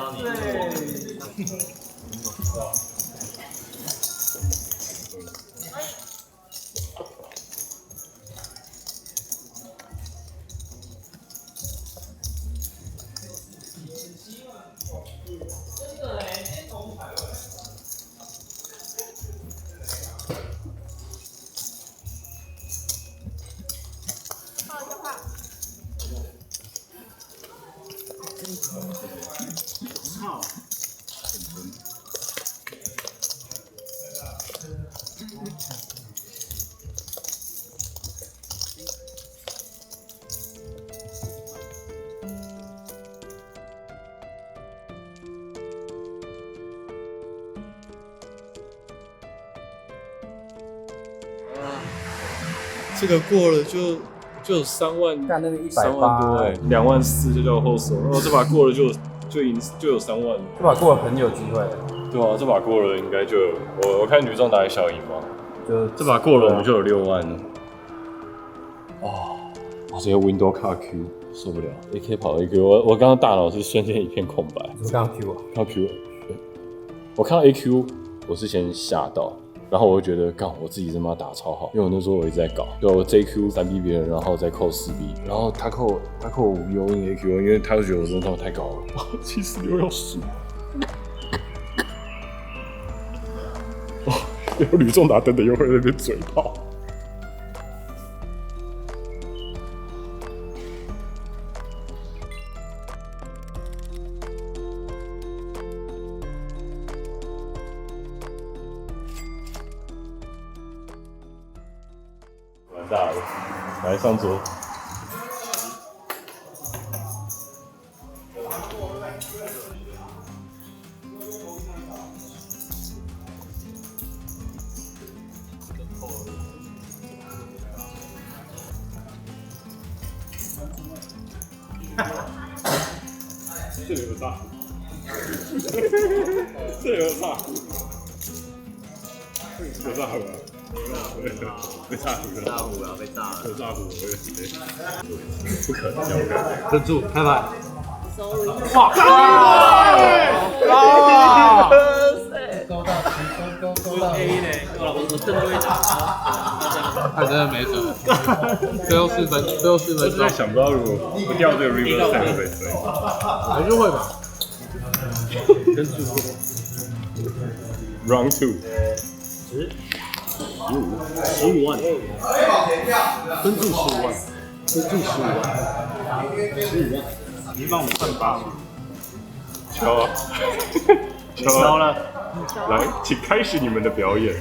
操！这个过了就有3万，干那个3万多哎，24000就叫后手，然后这把过了就有3万，这把过了很有机会。对啊，这把过了应该就有我看女众打小赢嘛，就这把过了我们就有6万了。我直接 Window 卡 Q 受不了 ，AK 跑 AQ， 我刚刚大脑是瞬间一片空白。你刚刚 Q 啊？看到 Q， 我看到 AQ， 我是先吓到。然后我就觉得，干我自己他妈打超好，因为我那时候我一直在搞，对，我 JQ 3B 别人，然后再扣4B，然后他扣5U AQ， 因为他就觉得我真的太高了，76要输。有吕仲达等等又会在那边嘴炮。完大了，来上桌。这里有大湖，这里有大湖，有大湖啊！被炸糊了，大湖啊，被炸了。有炸糊，我也直接不可能交给。珍珠，开牌。哇！勾到 A 呢，我正对打，他真的没辙。最后4分，我实在想不到，如果不掉这个 River Set 会不会衰？还是会吧。跟住 Round 2。15万，分注15万，分注15万，你帮我算8吗？敲啊！敲了，来，请开始你们的表演。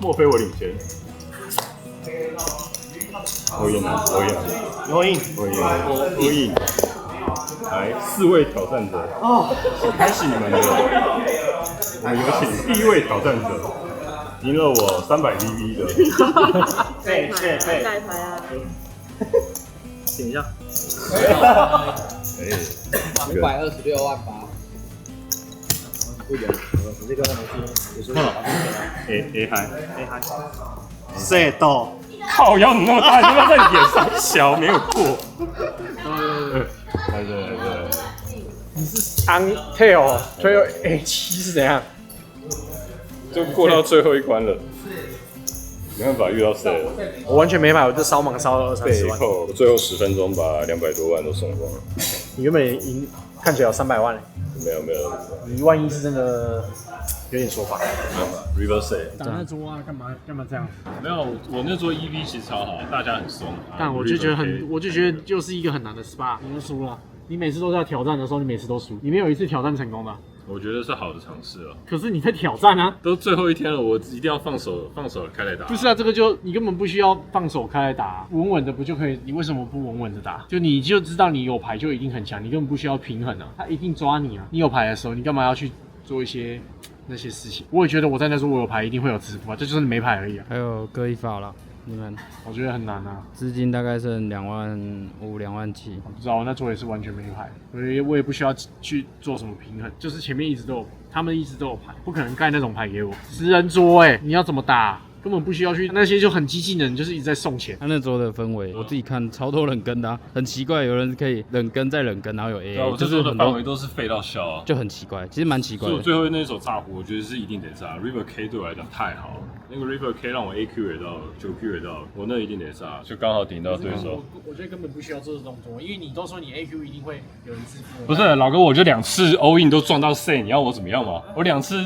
莫非我领先？我赢了，我赢。来，4位挑战者，请开始你们的。我们有请第1位挑战者。赢了我300 VV 的，对，盖牌啊！等一下526万8。不有，我这个东西也是。A 嗨，射到，靠腰你那么大，你他妈在脸上小没有过。来，你是 Untail 最后 A7是怎样？就过到最后一关了，没办法遇到谁了。我完全没买，我就烧盲烧了20-30万。我最后10分钟把200多万都送光了。你原本赢看起来有300万，没有，你1万1是真的有点说法。 River Set 打那桌啊，干嘛这样？没有，我那桌 EV 其实超好，大家很松。但我就觉得就是一个很难的 SPA， 你就输了。你每次都在挑战的时候，你每次都输，你没有一次挑战成功的。我觉得是好的尝试啊。可是你在挑战啊，都最后一天了，我一定要放手开来打。不是啊，这个就你根本不需要放手开来打，稳稳的不就可以？你为什么不稳稳的打？就你就知道你有牌就一定很强，你根本不需要平衡啊，他一定抓你啊。你有牌的时候，你干嘛要去做一些那些事情？我也觉得我在那时候我有牌一定会有支付啊，这就是你没牌而已啊。还有各一发啦，你们我觉得很难啊，资金大概剩2万5、2万7。我不知道，我那桌也是完全没牌，我也不需要去做什么平衡，就是前面一直都有，他们一直都有牌，不可能盖那种牌给我。10人桌你要怎么打？根本不需要去那些就很激进的人，就是一直在送钱。他那桌的氛围，我自己看超多冷跟的、啊，很奇怪，有人可以冷跟再冷跟，然后有 AA，、我就是很多范围都是废到笑啊，就很奇怪，其实蛮奇怪的。所以我最后那手炸胡，我觉得是一定得炸。River K 对我来讲太好了，那个 River K 让我 AQ 也到了，9Q 也到了，我那一定得炸，就刚好顶到对手。我觉得根本不需要做这动作，因为你都说你 AQ 一定会有人支付。不是老哥，我就2次 all in 都撞到 C， 你要我怎么样嘛？我两次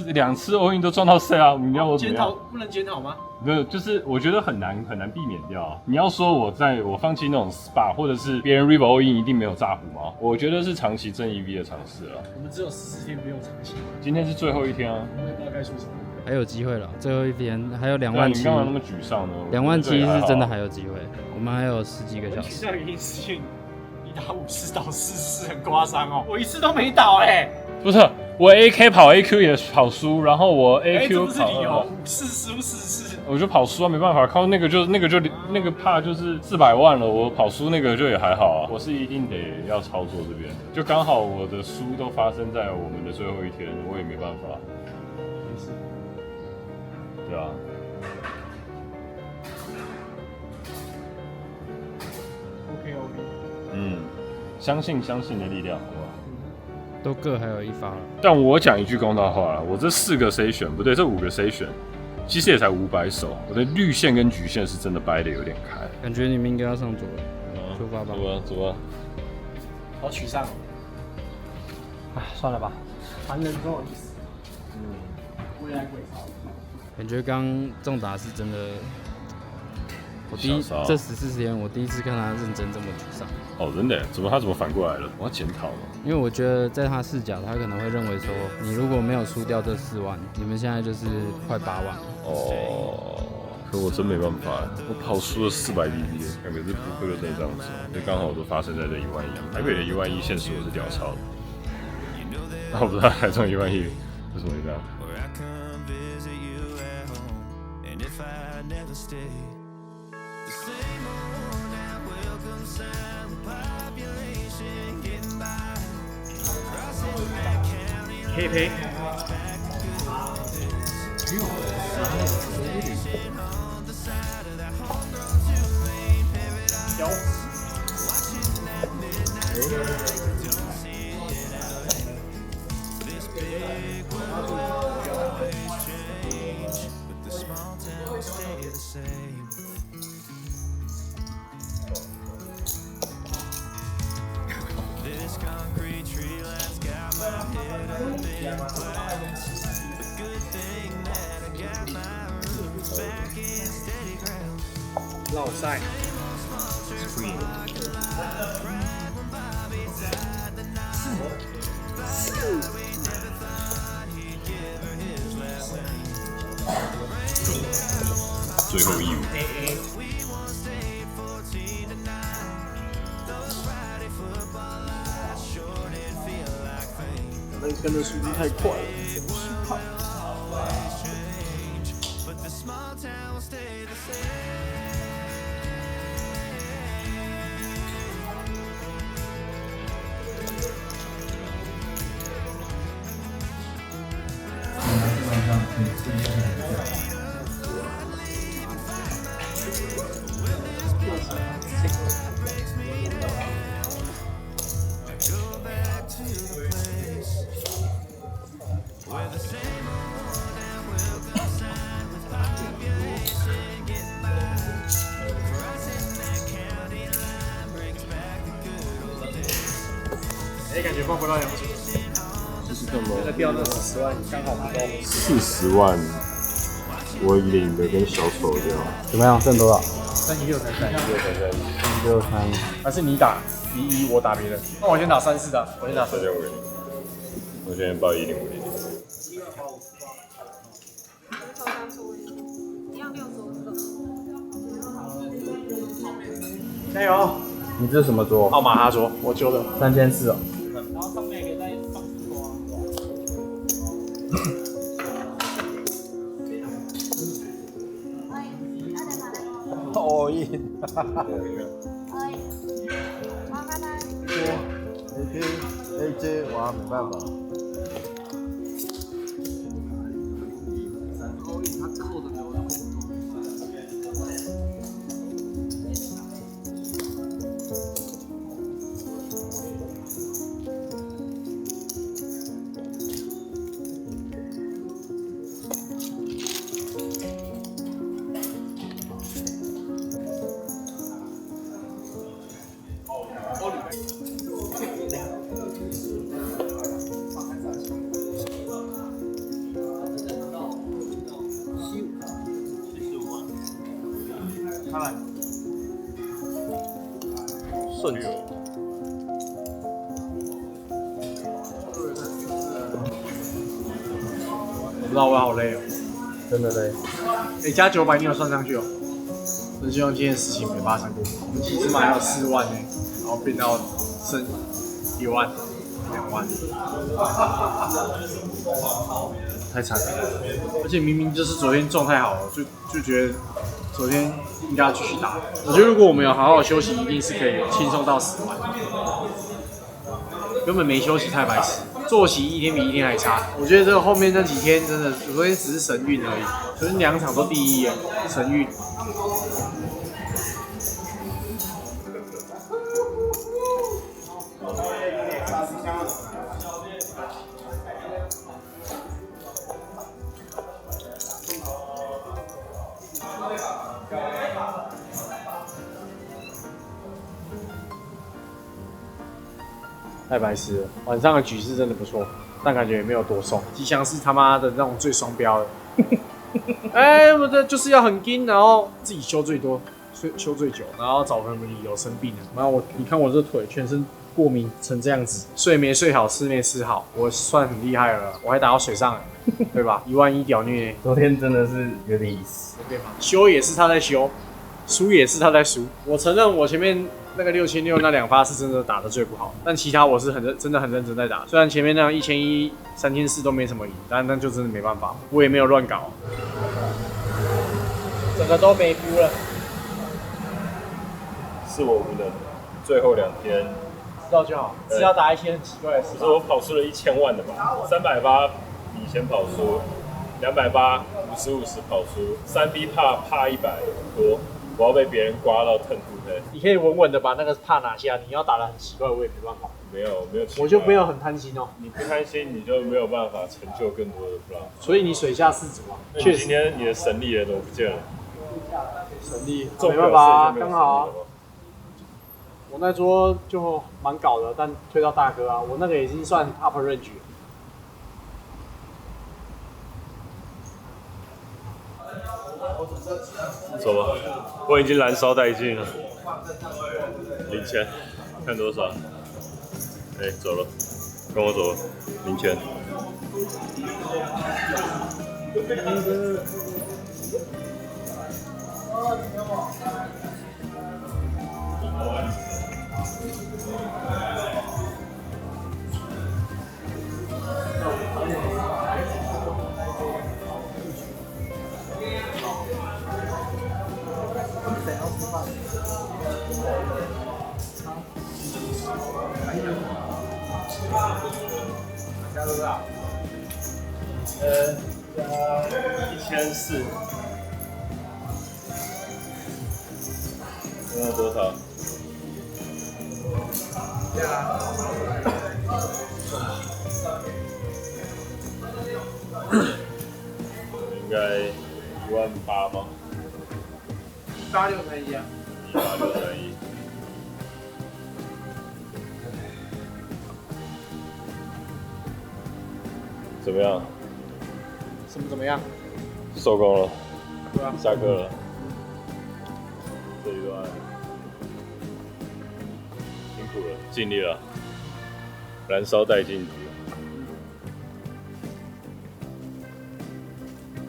all in 都撞到 C 啊，你要我怎么样？不能检讨吗？没有，就是我觉得很难避免掉。你要说我放弃那种 SPA， 或者是别人 River all in 一定没有炸胡吗？我觉得是长期正 EV 的尝试啊。我们只有14天没有长期，今天是最后一天啊。我也不知道该说什么。还有机会了，最后一天还有2万7。你干嘛那么沮丧呢？2万7是真的还有机会，我们还有10几个小时。沮丧原因是因为你打5次倒4次很夸张哦，我1次都没倒不是，我 AK 跑 AQ 也跑输，然后我 AQ 这不是理由跑，5次输4次。我就跑输啊，没办法，靠那个怕就是400万了，我跑输那个就也还好啊。我是一定得要操作这边的，就刚好我的输都发生在我们的最后一天，我也没办法。没事。对啊。OK。相信的力量，好不好？都各还有1发了。但我讲一句公道话啦，我这4个 C 选不对，这5个 C 选。其实也才500手，我的绿线跟橘线是真的掰的有点开，感觉你们应该要上桌了，出发吧。走吧。好沮丧哦。算了吧，凡人总有一死。未来鬼潮。感觉刚中打是真的，我这14天我第一次看他认真这么沮丧。哦，真的？他怎么反过来了？我要检讨了。因为我觉得在他视角，他可能会认为说，你如果没有输掉这4万，你们现在就是快8万。哦，可我真没办法，我跑输了400 BB， 每次扑克就真的这样子，就刚好都发生在这1万1。台北的1万1限时我是屌超的，那我不知道台中1万1为什么会这样。可以赔。老赛。最后1-5。跟的速度太快了，感觉放不到2组，就是这么再掉那40万刚好不够。40万，我领的跟小丑一样。怎么样？剩多少？316才316才316还是你打1-1，我打别人？那我先打3-4的，我先打3-4。我现在报1-0。加油！你这是什么桌？奥马哈桌，我揪的3400哦。然后上面也可以再放all in。AJ 哇，没办法。顺流。我不知道，我好累哦，真的累。加900你有算上去哦。真希望今天事情没发生过。我们起码还有4万呢，然后变到剩1万、2万，太惨了。而且明明就是昨天状态好了，就觉得昨天应该要继续打。我觉得如果我们有好好休息，一定是可以轻松到10万。根本没休息，太白痴。作息一天比一天还差。我觉得这个后面那几天真的，昨天只是神运而已。昨天2场都第1耶，神运。太白痴了，晚上的局势真的不错，但感觉也没有多松。吉祥是他妈的那种最双标的，哎，不对，就是要很硬，然后自己修最多，修最久，然后找什么理由生病了。然后你看我这腿全身过敏成这样子，睡没睡好，吃没吃好，我算很厉害了，我还打到水上了，对吧？11000屌虐，昨天真的是有点意思。对吧？修也是他在修，输也是他在输。我承认我前面那个6600那2发是真的打的最不好，但其他我是真的很认真在打。虽然前面那样1100、3400都没什么赢，但就真的没办法，我也没有乱搞，整个都没输了。是我无能，最后2天，知道就好，只要打一些很奇怪的事。可是我跑出了1000万的吧，380你先跑输，280 50-50跑输，3B 怕100多，我要被别人刮到疼吐的。你可以稳稳的把那个帕拿下，你要打得很奇怪，我也没办法。没有，我就没有很贪心哦。你不贪心，你就没有办法成就更多的 plan。所以你水下四足啊，确实，今天你的神力人都不见了。神力，没办法啊，刚好啊。我那桌就蛮搞的，但推到大哥啊，我那个已经算 upper range 了。走吧，我已经燃烧殆尽了。0千，看多少？哎，走了，跟我走了，0千。加多少？1400。那多少？应该18000吗18631啊。18631。怎么样？什么怎么样？收工了。对啊。下课了。这一段辛苦了，尽力了，燃烧殆尽值，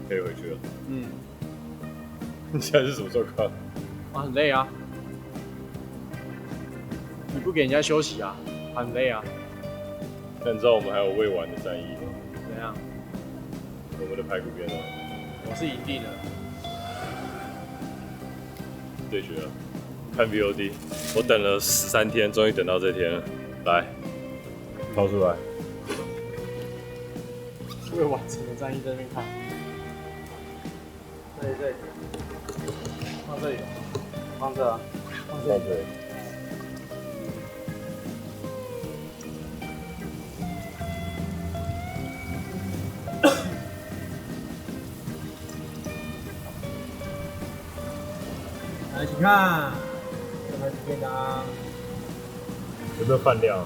可以回去了。嗯。你现在是什么状况？啊，很累啊。你不给人家休息啊，很累啊。但你知道我们还有未完的战役吗？怎样？我们的排骨便当。我是赢定了。对决了，看 VOD， 我等了13天，终于等到这天了。来，掏出来。未完成的战役在那边看。这里，放这里，放这，放这里。来，请看，这排骨便当，有没有饭量？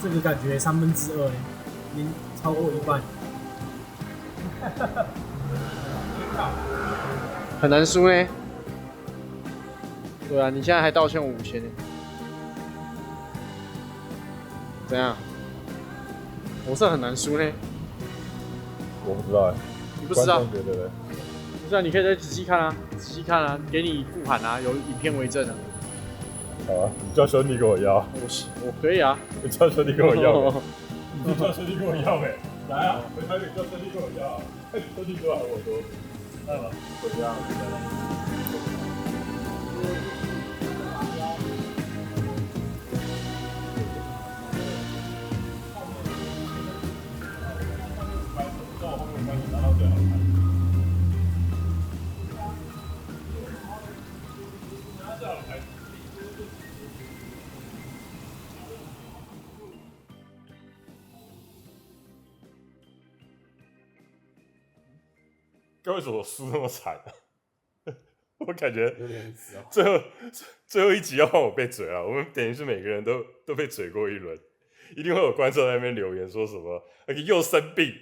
这个感觉2/3，已经超过一半。很难输呢。对啊，你现在还倒欠我5000呢。怎样？我是很难输呢。我不知道哎。你不知道？觉得呢？不是啊，你可以再仔细看啊，仔细看啊，给你复盘啊，有影片为证啊。好啊，你叫兄弟跟我要。我可以啊。你叫兄弟跟我要。你就叫兄弟跟我要呗。来啊，回台北叫兄弟跟我要啊。兄弟多还我多。来吧，就这样。为什么我输那么惨啊？我感觉最后一集要换我被嘴了，我们等于是每个人都被嘴过一轮。一定会有观众在那边留言说什么又生病，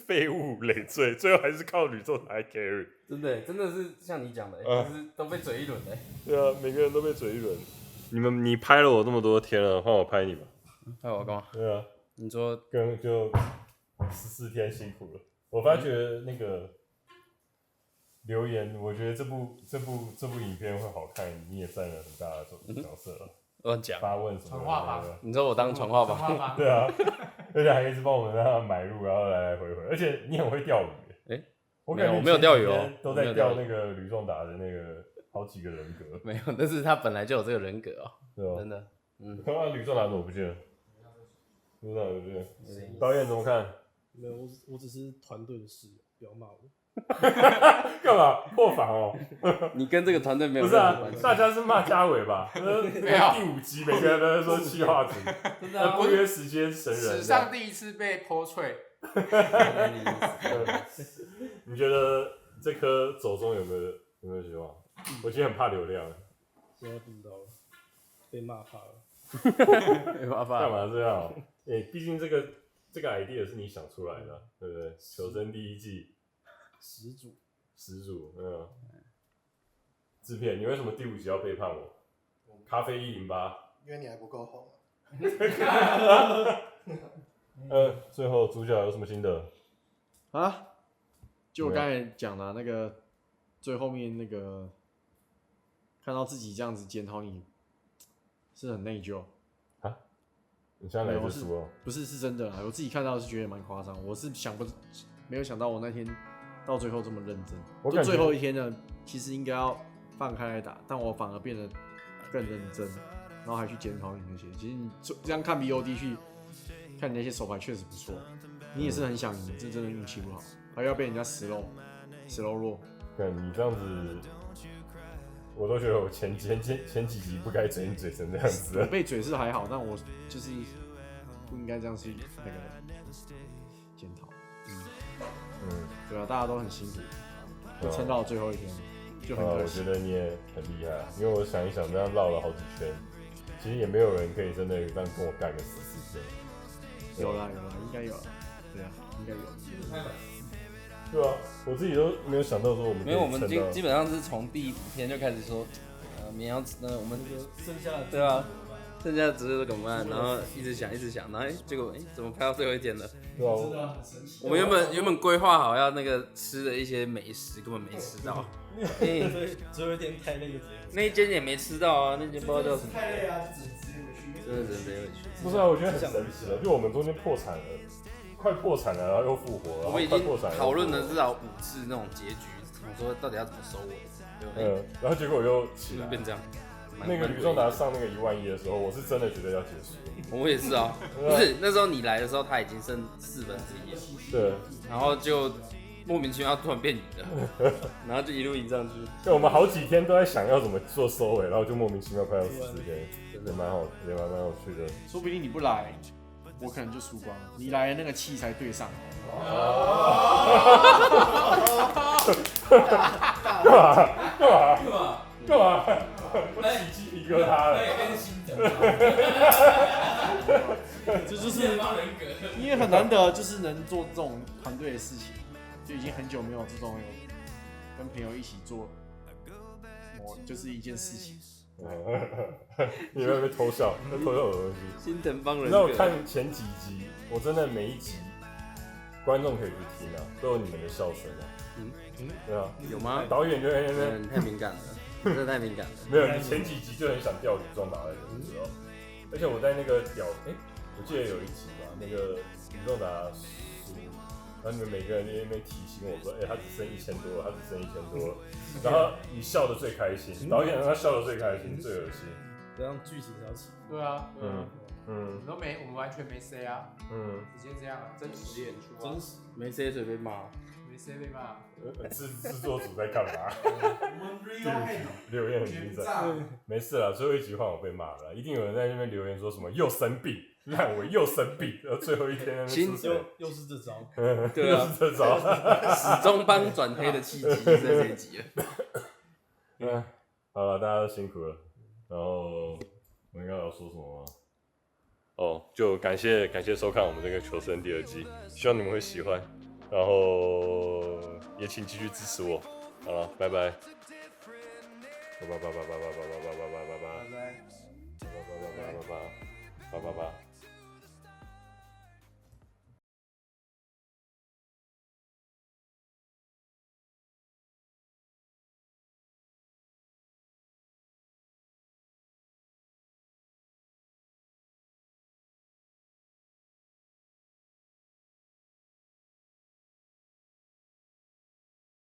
废物累赘，最后还是靠吕仲来 carry。真的是像你讲的，就是都被嘴一轮的。对啊，每个人都被嘴一轮。你拍了我这么多天了，换我拍你吧。拍我干嘛？对啊，你说就14天辛苦了。我发觉那个留言，我觉得这部影片会好看，你也占了很大的角色了。乱讲。发问什么？传话吧。你说我当传话吧？对啊，而且还一直帮我们让他买入，然后来回，而且你很会钓鱼。我感觉我没有钓鱼哦，都在钓那个吕仲达的那个好几个人格。没有，但是他本来就有这个人格哦。对啊，真的。刚刚吕仲达怎么不见了？不知道对不对？导演怎么看？没有，我只是团队的室友，不要骂我。干嘛破防哦？你跟这个团队没有不是啊？大家是骂嘉伟吧？没有。第5集每个人都在说企划组，真的不约时间神人。史上第一次被泼脆。你觉得这颗走中有没有希望？我今天很怕流量。现在听到了，被骂怕了。没办法。干嘛这样？毕竟这个 idea 是你想出来的，对不对？求生第1季始祖，制片，你为什么第5集要背叛我？咖啡108，因为你还不够红。最后主角有什么心得？啊？就我刚才讲的那个最后面那个，看到自己这样子检讨你，是很内疚。啊？你现在来这说哦？不是，是真的啦。我自己看到是觉得蛮夸张，我是没有想到我那天到最后这么认真。就最后一天呢，其实应该要放开来打，但我反而变得更认真，然后还去检讨你那些。其实你这样看 BOD 去看你那些手牌确实不错，你也是很想赢，这真的运气不好，还要被人家slow roll。对，你这样子，我都觉得我前几集不该嘴你嘴成这样子。我被嘴是还好，但我就是不应该这样去那个检讨。对啊，大家都很辛苦，就撑到最后一天，就很可惜。我觉得你也很厉害，因为我想一想，这样绕了好几圈，其实也没有人可以真的这样跟我干个14天。有啦，应该有啦，对啊，应该有。对啊，我自己都没有想到说我们没有，我们基本上是从第5天就开始说，绵羊我们剩下的对啊，剩下的只是怎么办，然后一直想，然后结果怎么拍到最后一天了？对啊，真的很神奇。我们原本规划好要那个吃的一些美食，根本没吃到。最后一天太累了，那一间也没吃到啊，那间不知道叫什么。太累啊，只能直接回去。真的只能直接回去。不是啊，我觉得很神奇的，就我们中间破产了，快破产了，然后又复活了。我们已经讨论了至少5次那种结局，我说到底要怎么收尾。然后结果又起来变这样。那个吕仲达上那个11000的时候，我是真的觉得要结束。我也是啊，不是那时候你来的时候，他已经剩1/4了。对。然后就莫名其妙突然变赢了，然后就一路赢上去。对，我们好几天都在想要怎么做收尾，然后就莫名其妙拍到14天，也蛮有趣的。说不定你不来，我可能就输光了。你来那个气才对上。干嘛？我起鸡皮疙瘩了。这就是因为很难得，就是能做这种团队的事情，就已经很久没有这种跟朋友一起做，就是一件事情。你会被偷笑，偷笑我的东西。心疼帮人。那我看前几集，我真的每一集观众可以去听啊，都有你们的笑声啊。对啊。有吗？导演就在那边。太敏感了。真的太敏感了。没有，你前几集就很想钓吕仲达的人，知道？而且我在那个我记得有一集吧，那个吕仲达输，然后你们每个人在那边提醒我说，他只剩1000多了，他只剩1000多了。然后你笑得最开心，导演让他笑得最开心，最恶心。这样剧情才要起。对啊，我们完全没 say 啊，直接这样真实演出，真实没 say 随便骂。没 say 被骂。制作组在干嘛？留言很精彩。没事啦，最后一集换我被骂了，一定有人在那边留言说什么又生病，烂尾又生病，然后最后一天又是这招，对啊，又是这招，始终帮转黑的契机在这一集了。好了，大家都辛苦了。然后我应该要说什么吗？哦，就感谢收看我们这个求生第2季，希望你们会喜欢，然后也请继续支持我。好了，拜拜。拜拜。